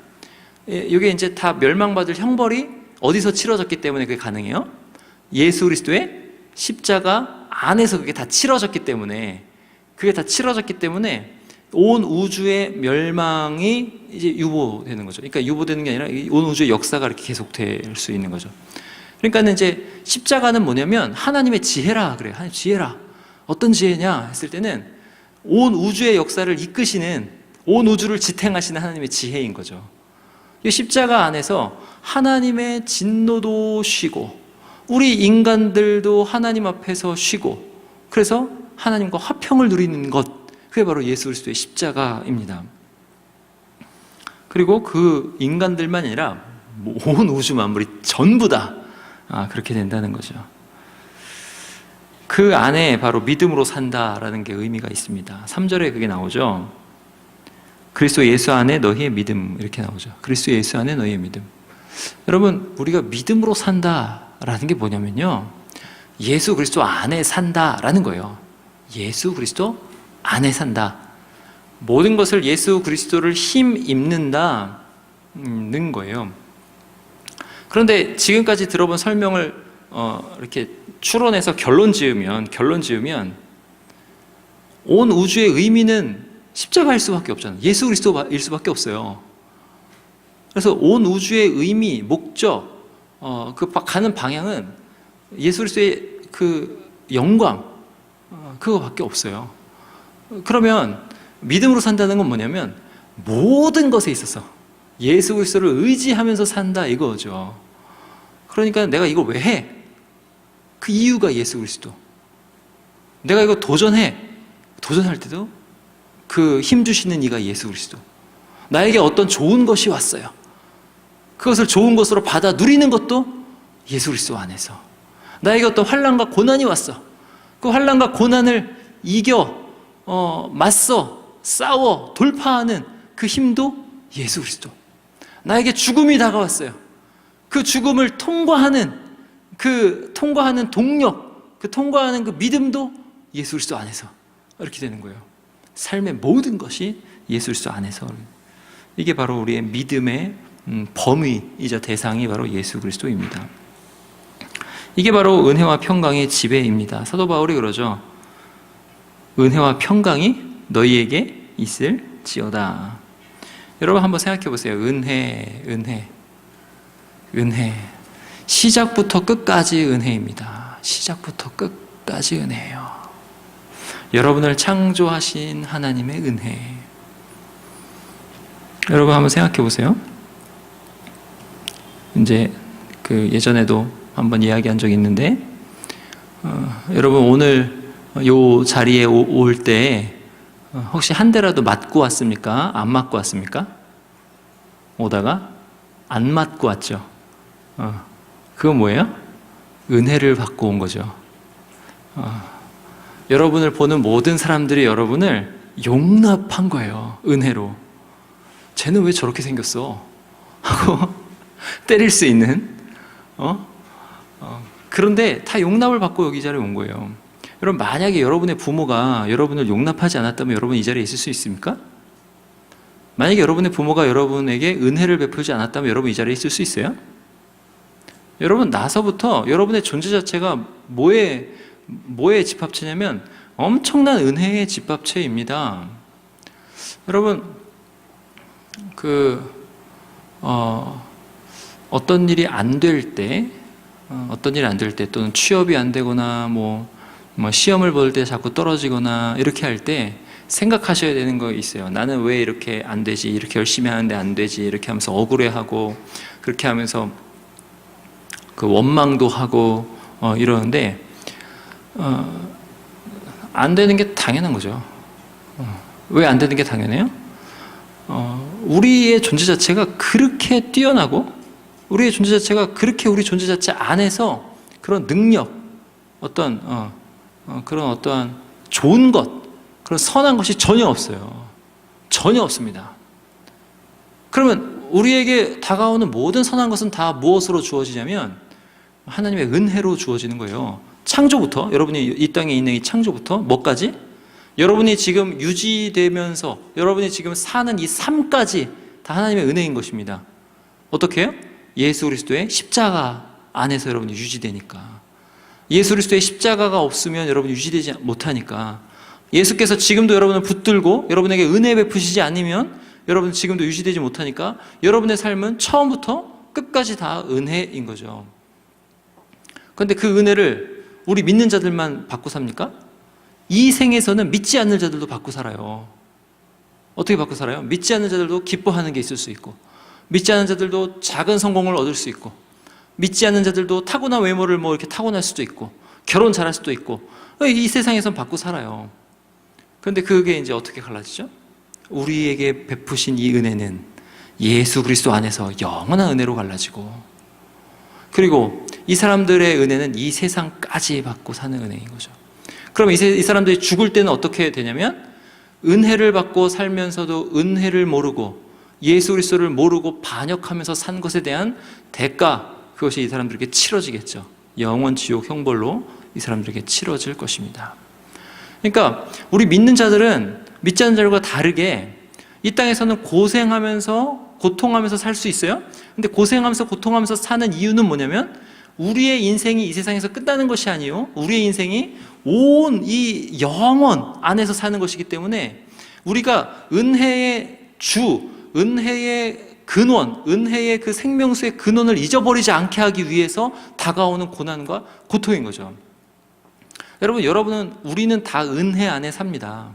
이게 이제 다 멸망받을 형벌이 어디서 치러졌기 때문에 그게 가능해요? 예수 그리스도의 십자가 안에서 그게 다 치러졌기 때문에, 온 우주의 멸망이 이제 유보되는 거죠. 그러니까 유보되는 게 아니라 온 우주의 역사가 이렇게 계속될 수 있는 거죠. 그러니까 이제 십자가는 뭐냐면 하나님의 지혜라 그래요. 하나님 지혜라. 어떤 지혜냐 했을 때는 온 우주의 역사를 이끄시는, 온 우주를 지탱하시는 하나님의 지혜인 거죠. 이 십자가 안에서 하나님의 진노도 쉬고, 우리 인간들도 하나님 앞에서 쉬고, 그래서 하나님과 화평을 누리는 것, 그게 바로 예수 그리스도의 십자가입니다. 그리고 그 인간들만 아니라 온 우주 만물이 전부 다 그렇게 된다는 거죠. 그 안에 바로 믿음으로 산다라는 게 의미가 있습니다. 3절에 그게 나오죠. 그리스도 예수 안에 너희의 믿음, 이렇게 나오죠. 그리스도 예수 안에 너희의 믿음. 여러분, 우리가 믿음으로 산다라는 게 뭐냐면요, 예수 그리스도 안에 산다라는 거예요. 예수 그리스도 안에 산다. 모든 것을 예수 그리스도를 힘입는다는 거예요. 그런데 지금까지 들어본 설명을 이렇게 추론해서 결론 지으면 온 우주의 의미는 십자가일 수밖에 없잖아요. 예수 그리스도일 수밖에 없어요. 그래서 온 우주의 의미, 목적, 가는 방향은 예수 그리스도의 그 영광, 그거밖에 없어요. 그러면 믿음으로 산다는 건 뭐냐면 모든 것에 있어서 예수 그리스도를 의지하면서 산다 이거죠. 그러니까 내가 이걸 왜 해? 그 이유가 예수 그리스도. 내가 이거 도전할 때도 그 힘 주시는 이가 예수 그리스도. 나에게 어떤 좋은 것이 왔어요. 그것을 좋은 것으로 받아 누리는 것도 예수 그리스도 안에서. 나에게 어떤 환난과 고난이 왔어. 그 환난과 고난을 이겨 맞서 싸워 돌파하는 그 힘도 예수 그리스도. 나에게 죽음이 다가왔어요. 그 죽음을 통과하는 동력, 통과하는 그 믿음도 예수 그리스도 안에서 이렇게 되는 거예요. 삶의 모든 것이 예수 그리스도 안에서. 이게 바로 우리의 믿음의 범위이자 대상이 바로 예수 그리스도입니다. 이게 바로 은혜와 평강의 지배입니다. 사도 바울이 그러죠. 은혜와 평강이 너희에게 있을지어다. 여러분 한번 생각해 보세요. 은혜. 시작부터 끝까지 은혜입니다. 시작부터 끝까지 은혜예요. 여러분을 창조하신 하나님의 은혜. 여러분 한번 생각해 보세요. 이제 예전에도 한번 이야기한 적이 있는데, 여러분 오늘 요 자리에 올 때 혹시 한 대라도 맞고 왔습니까? 안 맞고 왔습니까? 오다가 안 맞고 왔죠. 그건 뭐예요? 은혜를 받고 온 거죠. 여러분을 보는 모든 사람들이 여러분을 용납한 거예요. 은혜로. 쟤는 왜 저렇게 생겼어? 하고 때릴 수 있는 그런데 다 용납을 받고 여기 자리에 온 거예요. 여러분, 만약에 여러분의 부모가 여러분을 용납하지 않았다면 여러분 이 자리에 있을 수 있습니까? 만약에 여러분의 부모가 여러분에게 은혜를 베풀지 않았다면 여러분 이 자리에 있을 수 있어요? 여러분, 나서부터 여러분의 존재 자체가 뭐의 집합체냐면 엄청난 은혜의 집합체입니다. 여러분, 어떤 일이 안 될 때, 어떤 일이 안 될 때, 또는 취업이 안 되거나 뭐 시험을 볼 때 자꾸 떨어지거나 이렇게 할 때 생각하셔야 되는 거 있어요. 나는 왜 이렇게 안 되지? 이렇게 열심히 하는데 안 되지? 이렇게 하면서 억울해하고, 그렇게 하면서 그 원망도 하고 이러는데 안 되는 게 당연한 거죠. 왜 안 되는 게 당연해요? 우리의 존재 자체가 그렇게 뛰어나고, 우리의 존재 자체가 그렇게 우리 존재 자체 안에서 그런 능력, 그런 어떠한 좋은 것, 그런 선한 것이 전혀 없어요. 전혀 없습니다. 그러면 우리에게 다가오는 모든 선한 것은 다 무엇으로 주어지냐면 하나님의 은혜로 주어지는 거예요. 창조부터, 여러분이 이 땅에 있는 이 창조부터 뭐까지? 여러분이 지금 유지되면서 여러분이 지금 사는 이 삶까지 다 하나님의 은혜인 것입니다. 어떻게 해요? 예수 그리스도의 십자가 안에서 여러분이 유지되니까. 예수 그리스도의 십자가가 없으면 여러분이 유지되지 못하니까. 예수께서 지금도 여러분을 붙들고 여러분에게 은혜 베푸시지 않으면 여러분은 지금도 유지되지 못하니까 여러분의 삶은 처음부터 끝까지 다 은혜인 거죠. 그런데 그 은혜를 우리 믿는 자들만 받고 삽니까? 이 생에서는 믿지 않는 자들도 받고 살아요. 어떻게 받고 살아요? 믿지 않는 자들도 기뻐하는 게 있을 수 있고, 믿지 않는 자들도 작은 성공을 얻을 수 있고, 믿지 않는 자들도 타고난 외모를 뭐 이렇게 타고날 수도 있고, 결혼 잘할 수도 있고, 이 세상에선 받고 살아요. 그런데 그게 이제 어떻게 갈라지죠? 우리에게 베푸신 이 은혜는 예수 그리스도 안에서 영원한 은혜로 갈라지고, 그리고 이 사람들의 은혜는 이 세상까지 받고 사는 은혜인 거죠. 그럼 이 사람들이 죽을 때는 어떻게 되냐면, 은혜를 받고 살면서도 은혜를 모르고 예수 그리스도를 모르고 반역하면서 산 것에 대한 대가, 그것이 이 사람들에게 치러지겠죠. 영원 지옥 형벌로 이 사람들에게 치러질 것입니다. 그러니까 우리 믿는 자들은 믿지 않는 자들과 다르게 이 땅에서는 고생하면서 고통하면서 살 수 있어요. 근데 고생하면서 고통하면서 사는 이유는 뭐냐면, 우리의 인생이 이 세상에서 끝나는 것이 아니요, 우리의 인생이 온 이 영원 안에서 사는 것이기 때문에 우리가 은혜의 주, 은혜의 근원, 은혜의 그 생명수의 근원을 잊어버리지 않게 하기 위해서 다가오는 고난과 고통인 거죠. 여러분은, 우리는 다 은혜 안에 삽니다.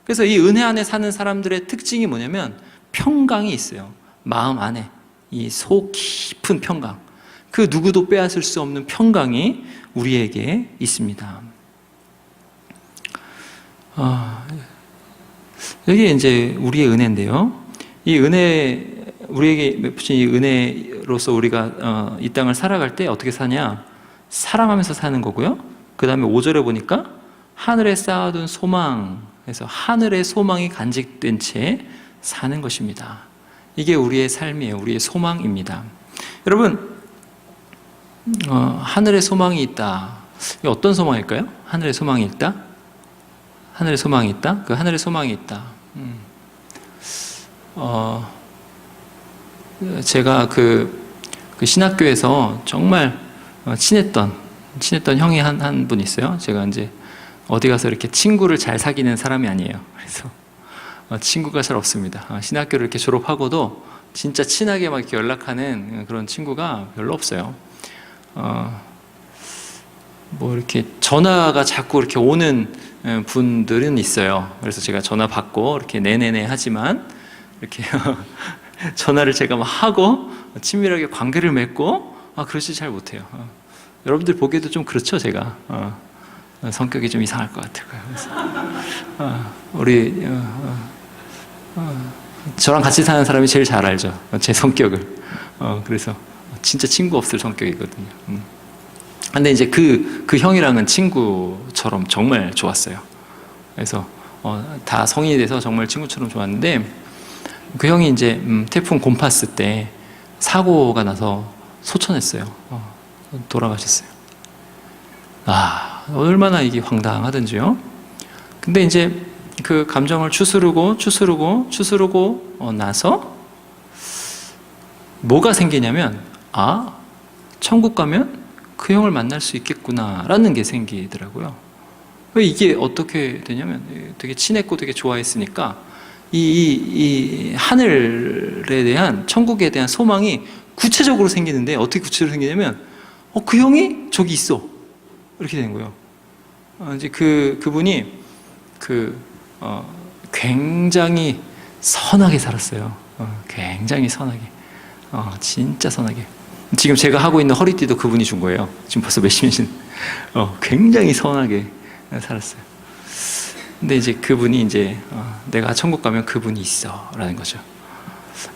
그래서 이 은혜 안에 사는 사람들의 특징이 뭐냐면 평강이 있어요. 마음 안에 이 속 깊은 평강, 그 누구도 빼앗을 수 없는 평강이 우리에게 있습니다. 여기 이제 우리의 은혜인데요. 이 은혜, 우리에게 베푸신 이 은혜로서 우리가 이 땅을 살아갈 때 어떻게 사냐? 사랑하면서 사는 거고요. 그 다음에 5절에 보니까 하늘에 쌓아둔 소망, 그래서 하늘의 소망이 간직된 채 사는 것입니다. 이게 우리의 삶이에요. 우리의 소망입니다. 여러분, 하늘의 소망이 있다. 이게 어떤 소망일까요? 하늘의 소망이 있다? 하늘의 소망이 있다? 그 하늘의 소망이 있다. 제가 그 신학교에서 정말 친했던 형이 한 분 있어요. 제가 이제 어디 가서 이렇게 친구를 잘 사귀는 사람이 아니에요. 그래서 친구가 잘 없습니다. 신학교를 이렇게 졸업하고도 진짜 친하게 막 이렇게 연락하는 그런 친구가 별로 없어요. 뭐 이렇게 전화가 자꾸 이렇게 오는 분들은 있어요. 그래서 제가 전화 받고 이렇게 네네네 하지만 이렇게 전화를 제가 막 하고 친밀하게 관계를 맺고 그러지 잘 못해요. 여러분들 보기에도 좀 그렇죠, 제가. 성격이 좀 이상할 것 같아요. 우리 저랑 같이 사는 사람이 제일 잘 알죠, 제 성격을. 그래서 진짜 친구 없을 성격이거든요. 근데 이제 그 형이랑은 친구처럼 정말 좋았어요. 그래서 다 성인이 돼서 정말 친구처럼 좋았는데, 그 형이 이제 태풍 곰파스 때 사고가 나서 소천했어요. 돌아가셨어요. 얼마나 이게 황당하든지요. 근데 이제 그 감정을 추스르고 나서 뭐가 생기냐면, 천국 가면 그 형을 만날 수 있겠구나라는 게 생기더라고요. 이게 어떻게 되냐면, 되게 친했고 되게 좋아했으니까 이 하늘에 대한, 천국에 대한 소망이 구체적으로 생기는데, 어떻게 구체적으로 생기냐면 그 형이 저기 있어. 이렇게 되는 거예요. 이제 그분이 굉장히 선하게 살았어요. 굉장히 선하게. 진짜 선하게. 지금 제가 하고 있는 허리띠도 그분이 준 거예요. 지금 벌써 몇십 년. 굉장히 선하게 살았어요. 근데 이제 그분이 이제 내가 천국 가면 그분이 있어 라는 거죠.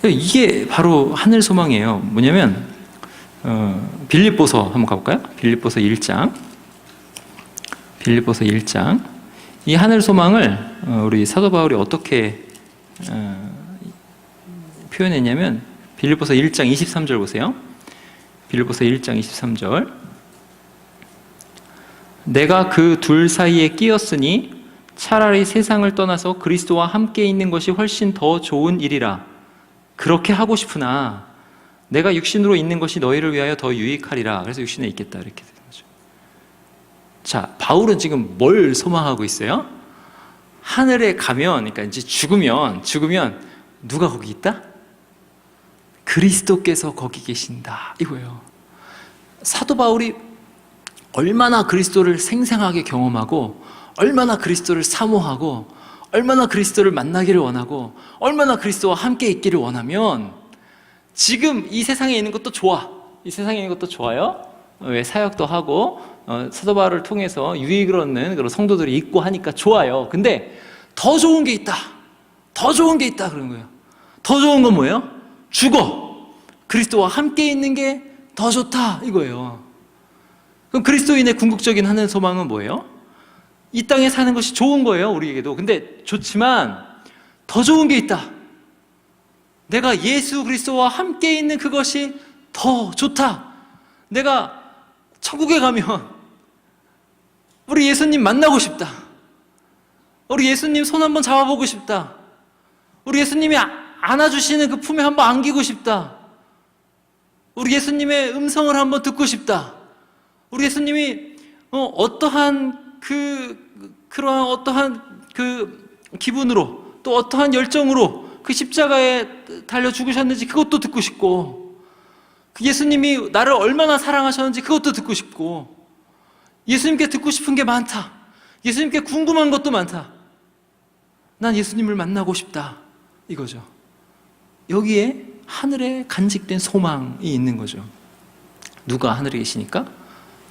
이게 바로 하늘 소망이에요. 뭐냐면 빌립보서 한번 가볼까요? 빌립보서 1장. 빌립보서 1장. 이 하늘 소망을 우리 사도 바울이 어떻게 표현했냐면 빌립보서 1장 23절 보세요. 빌립보서 1장 23절. 내가 그 둘 사이에 끼었으니 차라리 세상을 떠나서 그리스도와 함께 있는 것이 훨씬 더 좋은 일이라. 그렇게 하고 싶으나 내가 육신으로 있는 것이 너희를 위하여 더 유익하리라. 그래서 육신에 있겠다 이렇게 되는 거죠. 자, 바울은 지금 뭘 소망하고 있어요? 하늘에 가면, 그러니까 이제 죽으면 누가 거기 있다? 그리스도께서 거기 계신다 이거예요. 사도 바울이 얼마나 그리스도를 생생하게 경험하고 얼마나 그리스도를 사모하고 얼마나 그리스도를 만나기를 원하고 얼마나 그리스도와 함께 있기를 원하면 지금 이 세상에 있는 것도 좋아. 이 세상에 있는 것도 좋아요. 왜 사역도 하고 사도 바울을 통해서 유익을 얻는 그런 성도들이 있고 하니까 좋아요. 근데 더 좋은 게 있다. 더 좋은 게 있다 그런 거예요. 더 좋은 건 뭐예요? 죽어. 그리스도와 함께 있는 게 더 좋다 이거예요. 그럼 그리스도인의 궁극적인 하늘 소망은 뭐예요? 이 땅에 사는 것이 좋은 거예요, 우리에게도. 근데 좋지만 더 좋은 게 있다. 내가 예수 그리스도와 함께 있는 그것이 더 좋다. 내가 천국에 가면 우리 예수님 만나고 싶다. 우리 예수님 손 한번 잡아보고 싶다. 우리 예수님이 안아주시는 그 품에 한번 안기고 싶다. 우리 예수님의 음성을 한번 듣고 싶다. 우리 예수님이 어떠한 그러한 어떠한 그 기분으로 또 어떠한 열정으로 그 십자가에 달려 죽으셨는지 그것도 듣고 싶고, 그 예수님이 나를 얼마나 사랑하셨는지 그것도 듣고 싶고, 예수님께 듣고 싶은 게 많다. 예수님께 궁금한 것도 많다. 난 예수님을 만나고 싶다 이거죠. 여기에 하늘에 간직된 소망이 있는 거죠. 누가 하늘에 계시니까?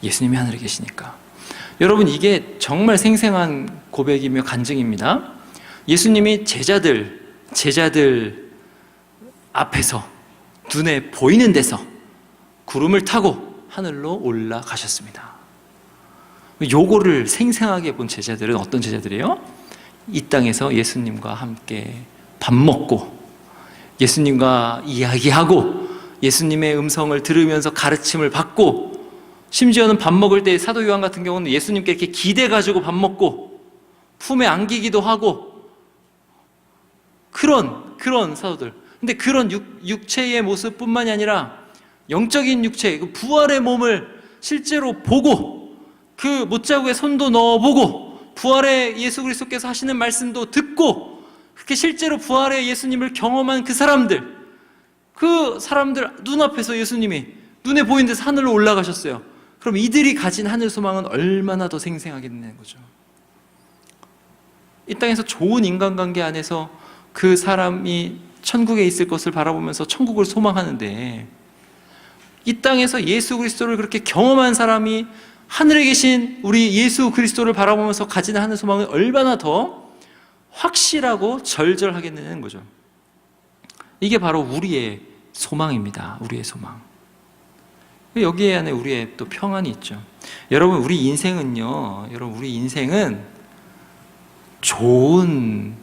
예수님이 하늘에 계시니까. 여러분, 이게 정말 생생한 고백이며 간증입니다. 예수님이 제자들 앞에서 눈에 보이는 데서 구름을 타고 하늘로 올라가셨습니다. 요거를 생생하게 본 제자들은 어떤 제자들이에요? 이 땅에서 예수님과 함께 밥 먹고 예수님과 이야기하고 예수님의 음성을 들으면서 가르침을 받고, 심지어는 밥 먹을 때 사도 요한 같은 경우는 예수님께 이렇게 기대가지고 밥 먹고 품에 안기기도 하고 그런 사도들. 근데 그런 육체의 모습뿐만이 아니라 영적인 육체, 그 부활의 몸을 실제로 보고 그 못자국에 손도 넣어보고 부활의 예수 그리스도께서 하시는 말씀도 듣고 그렇게 실제로 부활의 예수님을 경험한 그 사람들 눈앞에서 예수님이 눈에 보이는 데서 하늘로 올라가셨어요. 그럼 이들이 가진 하늘 소망은 얼마나 더 생생하겠냐는 거죠. 이 땅에서 좋은 인간관계 안에서 그 사람이 천국에 있을 것을 바라보면서 천국을 소망하는데, 이 땅에서 예수 그리스도를 그렇게 경험한 사람이 하늘에 계신 우리 예수 그리스도를 바라보면서 가지는 하늘 소망은 얼마나 더 확실하고 절절하겠냐는 거죠. 이게 바로 우리의 소망입니다. 우리의 소망. 여기에 안에 우리의 또 평안이 있죠. 여러분, 우리 인생은 좋은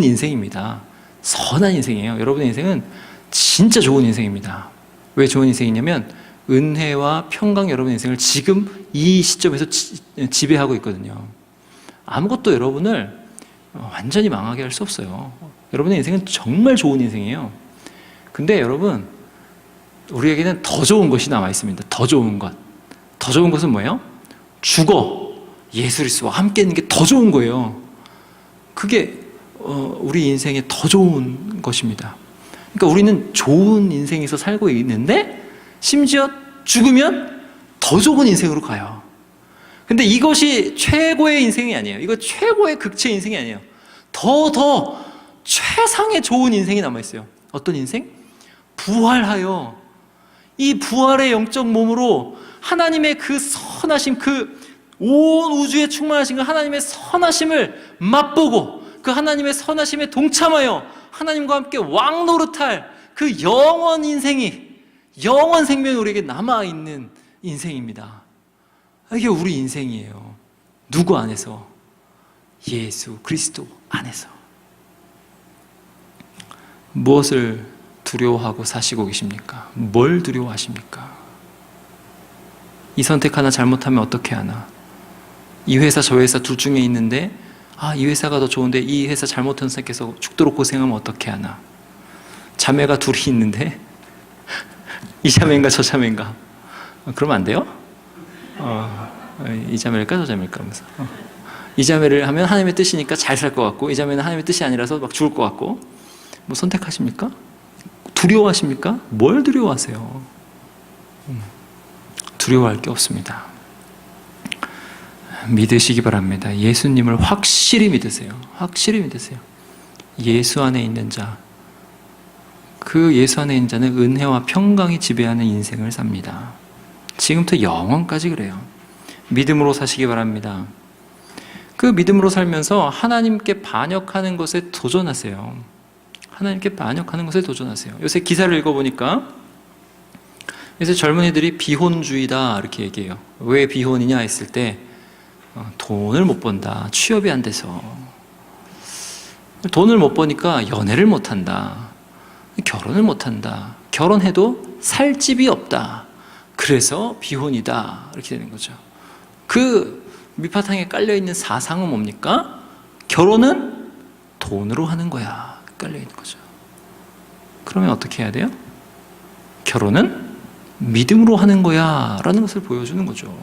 인생입니다. 선한 인생이에요. 여러분의 인생은 진짜 좋은 인생입니다. 왜 좋은 인생이냐면 은혜와 평강 여러분의 인생을 지금 이 시점에서 지배하고 있거든요. 아무것도 여러분을 완전히 망하게 할 수 없어요. 여러분의 인생은 정말 좋은 인생이에요. 근데 여러분, 우리에게는 더 좋은 것이 남아 있습니다. 더 좋은 것. 더 좋은 것은 뭐예요? 죽어 예수 그리스도와 함께 있는 게 더 좋은 거예요. 그게 우리 인생에 더 좋은 것입니다. 그러니까 우리는 좋은 인생에서 살고 있는데 심지어 죽으면 더 좋은 인생으로 가요. 근데 이것이 최고의 인생이 아니에요. 이거 최고의 극치의 인생이 아니에요. 더 최상의 좋은 인생이 남아있어요. 어떤 인생? 부활하여 이 부활의 영적 몸으로 하나님의 그 선하심, 그 온 우주에 충만하신 그 하나님의 선하심을 맛보고 그 하나님의 선하심에 동참하여 하나님과 함께 왕노릇할 그 영원 인생이, 영원 생명이 우리에게 남아있는 인생입니다. 이게 우리 인생이에요. 누구 안에서? 예수 그리스도 안에서. 무엇을 두려워하고 사시고 계십니까? 뭘 두려워하십니까? 이 선택 하나 잘못하면 어떻게 하나? 이 회사 저 회사 둘 중에 있는데 이 회사가 더 좋은데 이 회사 잘못 선택해서 죽도록 고생하면 어떻게 하나? 자매가 둘이 있는데 이 자매인가 저 자매인가? 그러면 안 돼요? 이 자매일까 저 자매일까 하면서 이 자매를 하면 하나님의 뜻이니까 잘 살 것 같고 이 자매는 하나님의 뜻이 아니라서 막 죽을 것 같고. 뭐 선택하십니까? 두려워하십니까? 뭘 두려워하세요? 두려워할 게 없습니다. 믿으시기 바랍니다. 예수님을 확실히 믿으세요. 확실히 믿으세요. 예수 안에 있는 자, 그 예수 안에 있는 자는 은혜와 평강이 지배하는 인생을 삽니다. 지금부터 영원까지 그래요. 믿음으로 사시기 바랍니다. 그 믿음으로 살면서 하나님께 반역하는 것에 도전하세요. 하나님께 반역하는 것에 도전하세요. 요새 기사를 읽어보니까 요새 젊은이들이 비혼주의다 이렇게 얘기해요. 왜 비혼이냐 했을 때 돈을 못 번다. 취업이 안 돼서. 돈을 못 버니까 연애를 못 한다. 결혼을 못 한다. 결혼해도 살 집이 없다. 그래서 비혼이다. 이렇게 되는 거죠. 그 밑바탕에 깔려있는 사상은 뭡니까? 결혼은 돈으로 하는 거야. 깔려있는 거죠. 그러면 어떻게 해야 돼요? 결혼은 믿음으로 하는 거야 라는 것을 보여주는 거죠.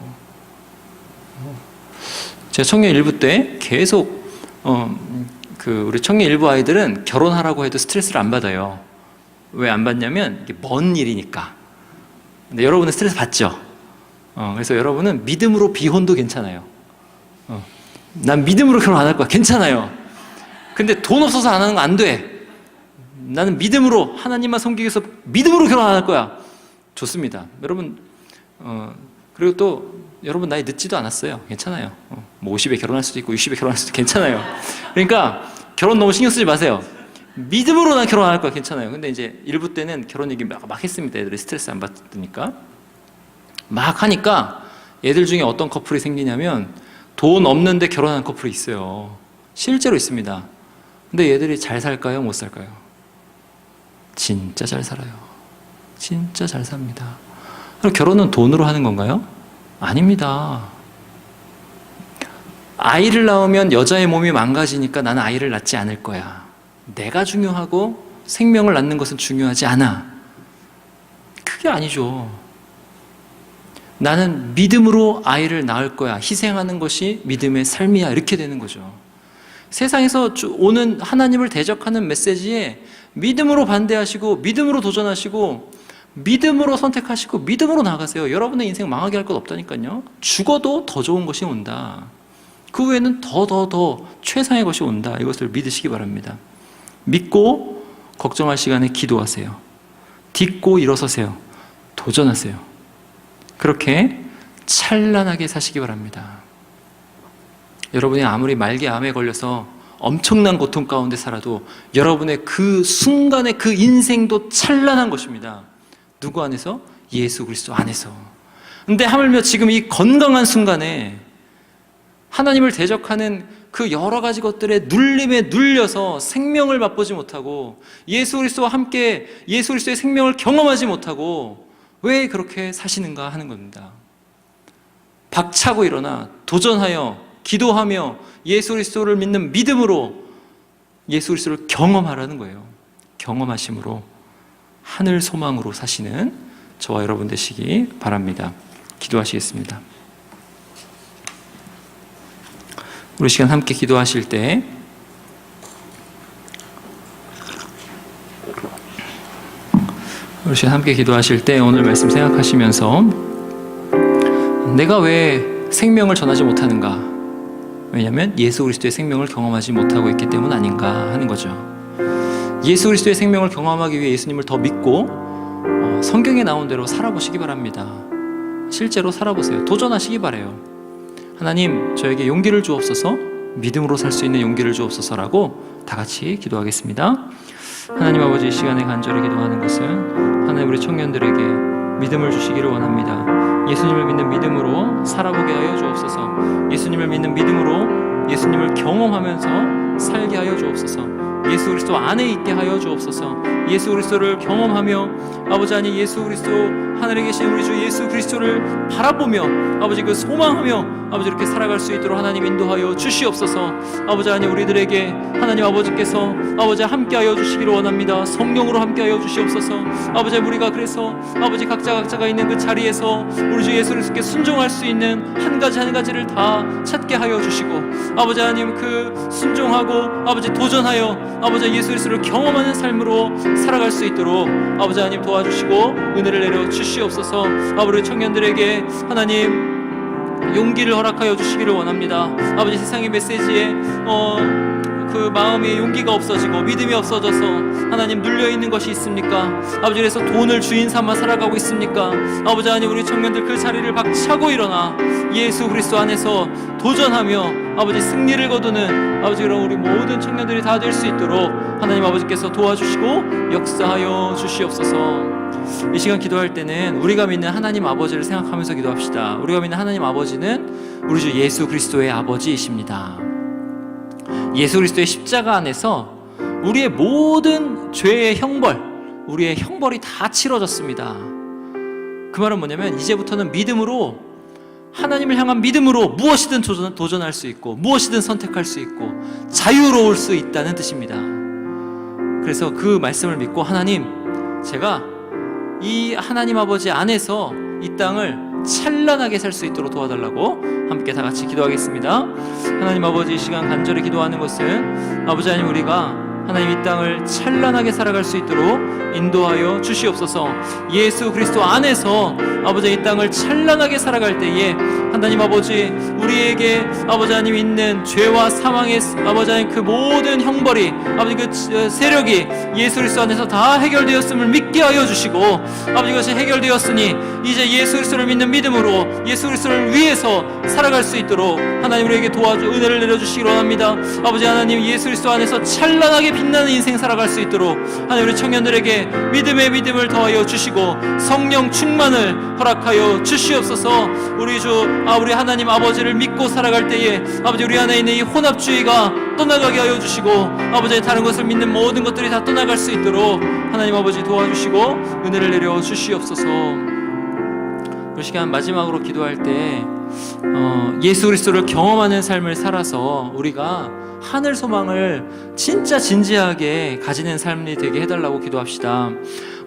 제가 청년 일부 때 계속 우리 청년 일부 아이들은 결혼하라고 해도 스트레스를 안 받아요. 왜 안 받냐면 이게 먼 일이니까. 근데 여러분은 스트레스 받죠? 그래서 여러분은 믿음으로 비혼도 괜찮아요. 난 믿음으로 결혼 안 할 거야. 괜찮아요. 근데 돈 없어서 안 하는 거 안 돼. 나는 믿음으로 하나님만 섬기기 위해서 믿음으로 결혼 안 할 거야. 좋습니다. 여러분 그리고 또 여러분 나이 늦지도 않았어요. 괜찮아요. 뭐 50에 결혼할 수도 있고 60에 결혼할 수도 괜찮아요. 그러니까 결혼 너무 신경 쓰지 마세요. 믿음으로 난 결혼 안 할 거야. 괜찮아요. 근데 이제 일부 때는 결혼 얘기 막 했습니다. 애들이 스트레스 안 받으니까. 막 하니까 애들 중에 어떤 커플이 생기냐면 돈 없는데 결혼한 커플이 있어요. 실제로 있습니다. 근데 얘들이 잘 살까요? 못 살까요? 진짜 잘 살아요. 진짜 잘 삽니다. 그럼 결혼은 돈으로 하는 건가요? 아닙니다. 아이를 낳으면 여자의 몸이 망가지니까 나는 아이를 낳지 않을 거야. 내가 중요하고 생명을 낳는 것은 중요하지 않아. 그게 아니죠. 나는 믿음으로 아이를 낳을 거야. 희생하는 것이 믿음의 삶이야. 이렇게 되는 거죠. 세상에서 오는 하나님을 대적하는 메시지에 믿음으로 반대하시고 믿음으로 도전하시고 믿음으로 선택하시고 믿음으로 나가세요. 여러분의 인생 망하게 할 것 없다니까요. 죽어도 더 좋은 것이 온다. 그 외에는 더 최상의 것이 온다. 이것을 믿으시기 바랍니다. 믿고 걱정할 시간에 기도하세요. 딛고 일어서세요. 도전하세요. 그렇게 찬란하게 사시기 바랍니다. 여러분이 아무리 말기암에 걸려서 엄청난 고통 가운데 살아도 여러분의 그 순간의 그 인생도 찬란한 것입니다. 누구 안에서? 예수 그리스도 안에서. 근데 하물며 지금 이 건강한 순간에 하나님을 대적하는 그 여러 가지 것들의 눌림에 눌려서 생명을 맛보지 못하고 예수 그리스도와 함께 예수 그리스도의 생명을 경험하지 못하고 왜 그렇게 사시는가 하는 겁니다. 박차고 일어나 도전하여 기도하며 예수 그리스도를 믿는 믿음으로 예수 그리스도를 경험하라는 거예요. 경험하심으로 하늘 소망으로 사시는 저와 여러분 되시기 바랍니다. 기도하시겠습니다. 우리 시간 함께 기도하실 때 우리 시간 함께 기도하실 때 오늘 말씀 생각하시면서 내가 왜 생명을 전하지 못하는가? 왜냐하면 예수 그리스도의 생명을 경험하지 못하고 있기 때문 아닌가 하는 거죠. 예수 그리스도의 생명을 경험하기 위해 예수님을 더 믿고 성경에 나온 대로 살아보시기 바랍니다. 실제로 살아보세요. 도전하시기 바라요. 하나님, 저에게 용기를 주옵소서, 믿음으로 살 수 있는 용기를 주옵소서라고 다 같이 기도하겠습니다. 하나님 아버지, 이 시간에 간절히 기도하는 것은 하나님 우리 청년들에게 믿음을 주시기를 원합니다. 예수님을 믿는 믿음으로 살아보게 하여 주옵소서. 예수님을 믿는 믿음으로 예수님을 경험하면서 살게 하여 주옵소서. 예수 그리스도 안에 있게 하여 주옵소서. 예수 그리스도를 경험하며 아버지, 아니 예수 그리스도 하늘에 계신 우리 주 예수 그리스도를 바라보며 아버지 그 소망하며 아버지 이렇게 살아갈 수 있도록 하나님 인도하여 주시옵소서. 아버지, 아니 우리들에게 하나님 아버지께서 아버지 함께하여 주시기를 원합니다. 성령으로 함께하여 주시옵소서. 아버지, 우리가 그래서 아버지 각자가 있는 그 자리에서 우리 주 예수 그리스도께 순종할 수 있는 한 가지를 다 찾게 하여 주시고, 아버지 하나님 그 순종하고 아버지 도전하여 아버지 예수 그리스도를 경험하는 삶으로 살아갈 수 있도록 아버지 하나님 도와주시고 은혜를 내려 주시옵소서. 아버지 청년들에게 하나님 용기를 허락하여 주시기를 원합니다. 아버지, 세상의 메시지에 그 마음에 용기가 없어지고 믿음이 없어져서 하나님 눌려있는 것이 있습니까? 아버지, 그래서 돈을 주인 삼아 살아가고 있습니까? 아버지 하나님, 우리 청년들 그 자리를 박차고 일어나 예수 그리스도 안에서 도전하며 아버지 승리를 거두는 아버지 그런 우리 모든 청년들이 다 될 수 있도록 하나님 아버지께서 도와주시고 역사하여 주시옵소서. 이 시간 기도할 때는 우리가 믿는 하나님 아버지를 생각하면서 기도합시다. 우리가 믿는 하나님 아버지는 우리 주 예수 그리스도의 아버지이십니다. 예수 그리스도의 십자가 안에서 우리의 모든 죄의 형벌, 우리의 형벌이 다 치러졌습니다. 그 말은 뭐냐면 이제부터는 믿음으로, 하나님을 향한 믿음으로 무엇이든 도전할 수 있고 무엇이든 선택할 수 있고 자유로울 수 있다는 뜻입니다. 그래서 그 말씀을 믿고 하나님, 제가 이 하나님 아버지 안에서 이 땅을 찬란하게 살 수 있도록 도와달라고 함께 다 같이 기도하겠습니다. 하나님 아버지, 이 시간 간절히 기도하는 것은 아버지 하나님, 우리가 하나님 이 땅을 찬란하게 살아갈 수 있도록 인도하여 주시옵소서. 예수 그리스도 안에서 아버지 이 땅을 찬란하게 살아갈 때에 하나님 아버지, 우리에게 아버지 하나님 있는 죄와 사망의 아버지 하나님 그 모든 형벌이 아버지 그 세력이 예수 그리스도 안에서 다 해결되었음을 믿게 하여 주시고, 아버지 그것이 해결되었으니 이제 예수 그리스도를 믿는 믿음으로 예수 그리스도를 위해서 살아갈 수 있도록 하나님 우리에게 도와주 은혜를 내려주시기 원합니다. 아버지 하나님, 예수 그리스도 안에서 찬란하게 빛나는 인생 살아갈 수 있도록 하나님 우리 청년들에게 믿음의 믿음을 더하여 주시고 성령 충만을 허락하여 주시옵소서. 우리 하나님 아버지를 믿고 살아갈 때에 아버지 우리 안에 있는 이 혼합주의가 떠나가게 하여 주시고 아버지 다른 것을 믿는 모든 것들이 다 떠나갈 수 있도록 하나님 아버지 도와주시고 은혜를 내려 주시옵소서. 이 시간 마지막으로 기도할 때 예수 그리스도를 경험하는 삶을 살아서 우리가 하늘 소망을 진짜 진지하게 가지는 삶이 되게 해달라고 기도합시다.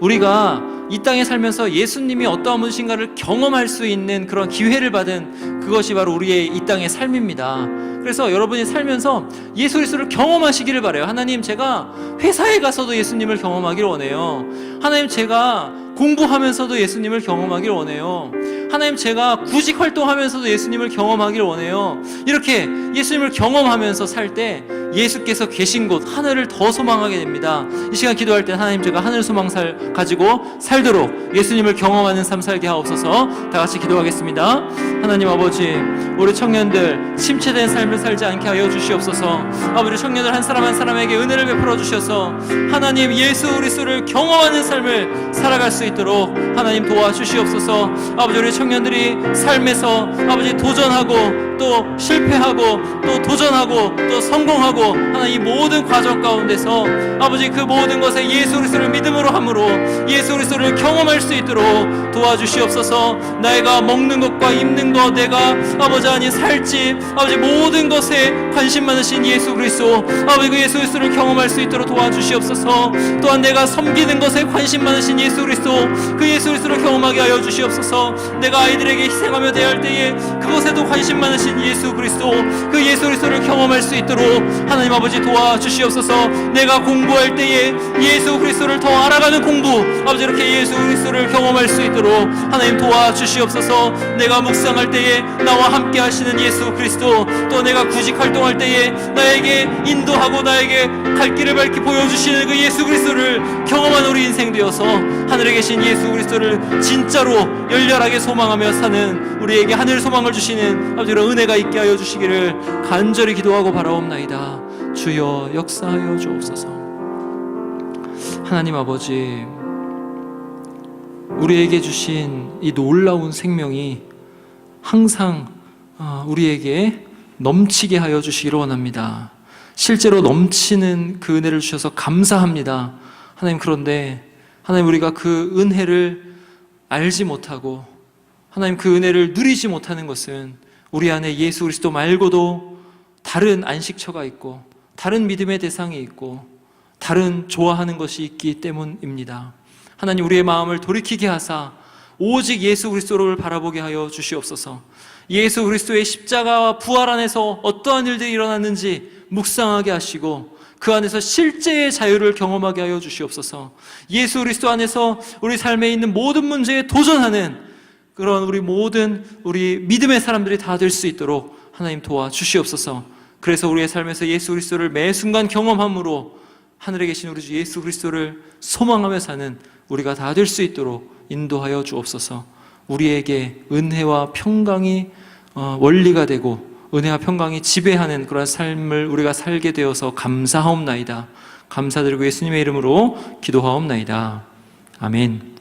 우리가 이 땅에 살면서 예수님이 어떠한 분이신가를 경험할 수 있는 그런 기회를 받은 그것이 바로 우리의 이 땅의 삶입니다. 그래서 여러분이 살면서 예수 그리스도를 경험하시기를 바라요. 하나님, 제가 회사에 가서도 예수님을 경험하기를 원해요. 하나님, 제가 공부하면서도 예수님을 경험하기를 원해요. 하나님, 제가 구직 활동하면서도 예수님을 경험하기를 원해요. 이렇게 예수님을 경험하면서 살 때 예수께서 계신 곳 하늘을 더 소망하게 됩니다. 이 시간 기도할 때 하나님, 제가 하늘 소망 가지고 살도록 예수님을 경험하는 삶 살게 하옵소서. 다 같이 기도하겠습니다. 하나님 아버지, 우리 청년들 침체된 삶을 살지 않게 하여 주시옵소서. 아버지, 청년들 한 사람 한 사람에게 은혜를 베풀어 주셔서 하나님 예수 그리스도를 경험하는 삶을 살아갈 수 있도록 하나님 도와주시옵소서. 아버지, 우리 청년들이 삶에서 아버지 도전하고 또 실패하고 또 도전하고 또 성공하고 하나님 이 모든 과정 가운데서 아버지 그 모든 것에 예수 그리스도를 믿음으로 함으로 예수 그리스도를 경험할 수 있도록 도와주시옵소서. 내가 먹는 것과 입는 것, 내가 아버지 아니 살집 아버지 모든 것에 관심 많으신 예수 그리스도, 아버지 그 예수 그리스도를 경험할 수 있도록 도와주시옵소서. 또한 내가 섬기는 것에 관심 많으신 예수 그리스도, 그 예수 그리스도를 경험하게 하여 주시옵소서. 내가 아이들에게 희생하며 대할 때에 그것에도 관심 많으신 되신 예수 그리스도, 그 예수 그리스도를 경험할 수 있도록 하나님 아버지 도와주시옵소서. 내가 공부할 때에 예수 그리스도를 더 알아가는 공부, 아버지 이렇게 예수 그리스도를 경험할 수 있도록 하나님 도와주시옵소서. 내가 묵상할 때에 나와 함께 하시는 예수 그리스도, 또 내가 구직 활동할 때에 나에게 인도하고 나에게 갈 길을 밝히 보여주시는 그 예수 그리스도를 경험한 우리 인생 되어서 하늘에 계신 예수 그리스도를 진짜로 열렬하게 소망하며 사는 우리에게 하늘 소망을 주시는 아버지 이런 은혜가 있게 하여 주시기를 간절히 기도하고 바라옵나이다. 주여 역사하여 주옵소서. 하나님 아버지, 우리에게 주신 이 놀라운 생명이 항상 우리에게 넘치게 하여 주시기를 원합니다. 실제로 넘치는 그 은혜를 주셔서 감사합니다. 하나님, 그런데 하나님, 우리가 그 은혜를 알지 못하고 하나님 그 은혜를 누리지 못하는 것은 우리 안에 예수 그리스도 말고도 다른 안식처가 있고 다른 믿음의 대상이 있고 다른 좋아하는 것이 있기 때문입니다. 하나님, 우리의 마음을 돌이키게 하사 오직 예수 그리스도를 바라보게 하여 주시옵소서. 예수 그리스도의 십자가와 부활 안에서 어떠한 일들이 일어났는지 묵상하게 하시고 그 안에서 실제의 자유를 경험하게 하여 주시옵소서. 예수 그리스도 안에서 우리 삶에 있는 모든 문제에 도전하는 그런 우리 믿음의 사람들이 다 될 수 있도록 하나님 도와주시옵소서. 그래서 우리의 삶에서 예수 그리스도를 매 순간 경험함으로 하늘에 계신 우리 주 예수 그리스도를 소망하며 사는 우리가 다 될 수 있도록 인도하여 주옵소서. 우리에게 은혜와 평강이 원리가 되고 은혜와 평강이 지배하는 그런 삶을 우리가 살게 되어서 감사하옵나이다. 감사드리고 예수님의 이름으로 기도하옵나이다. 아멘.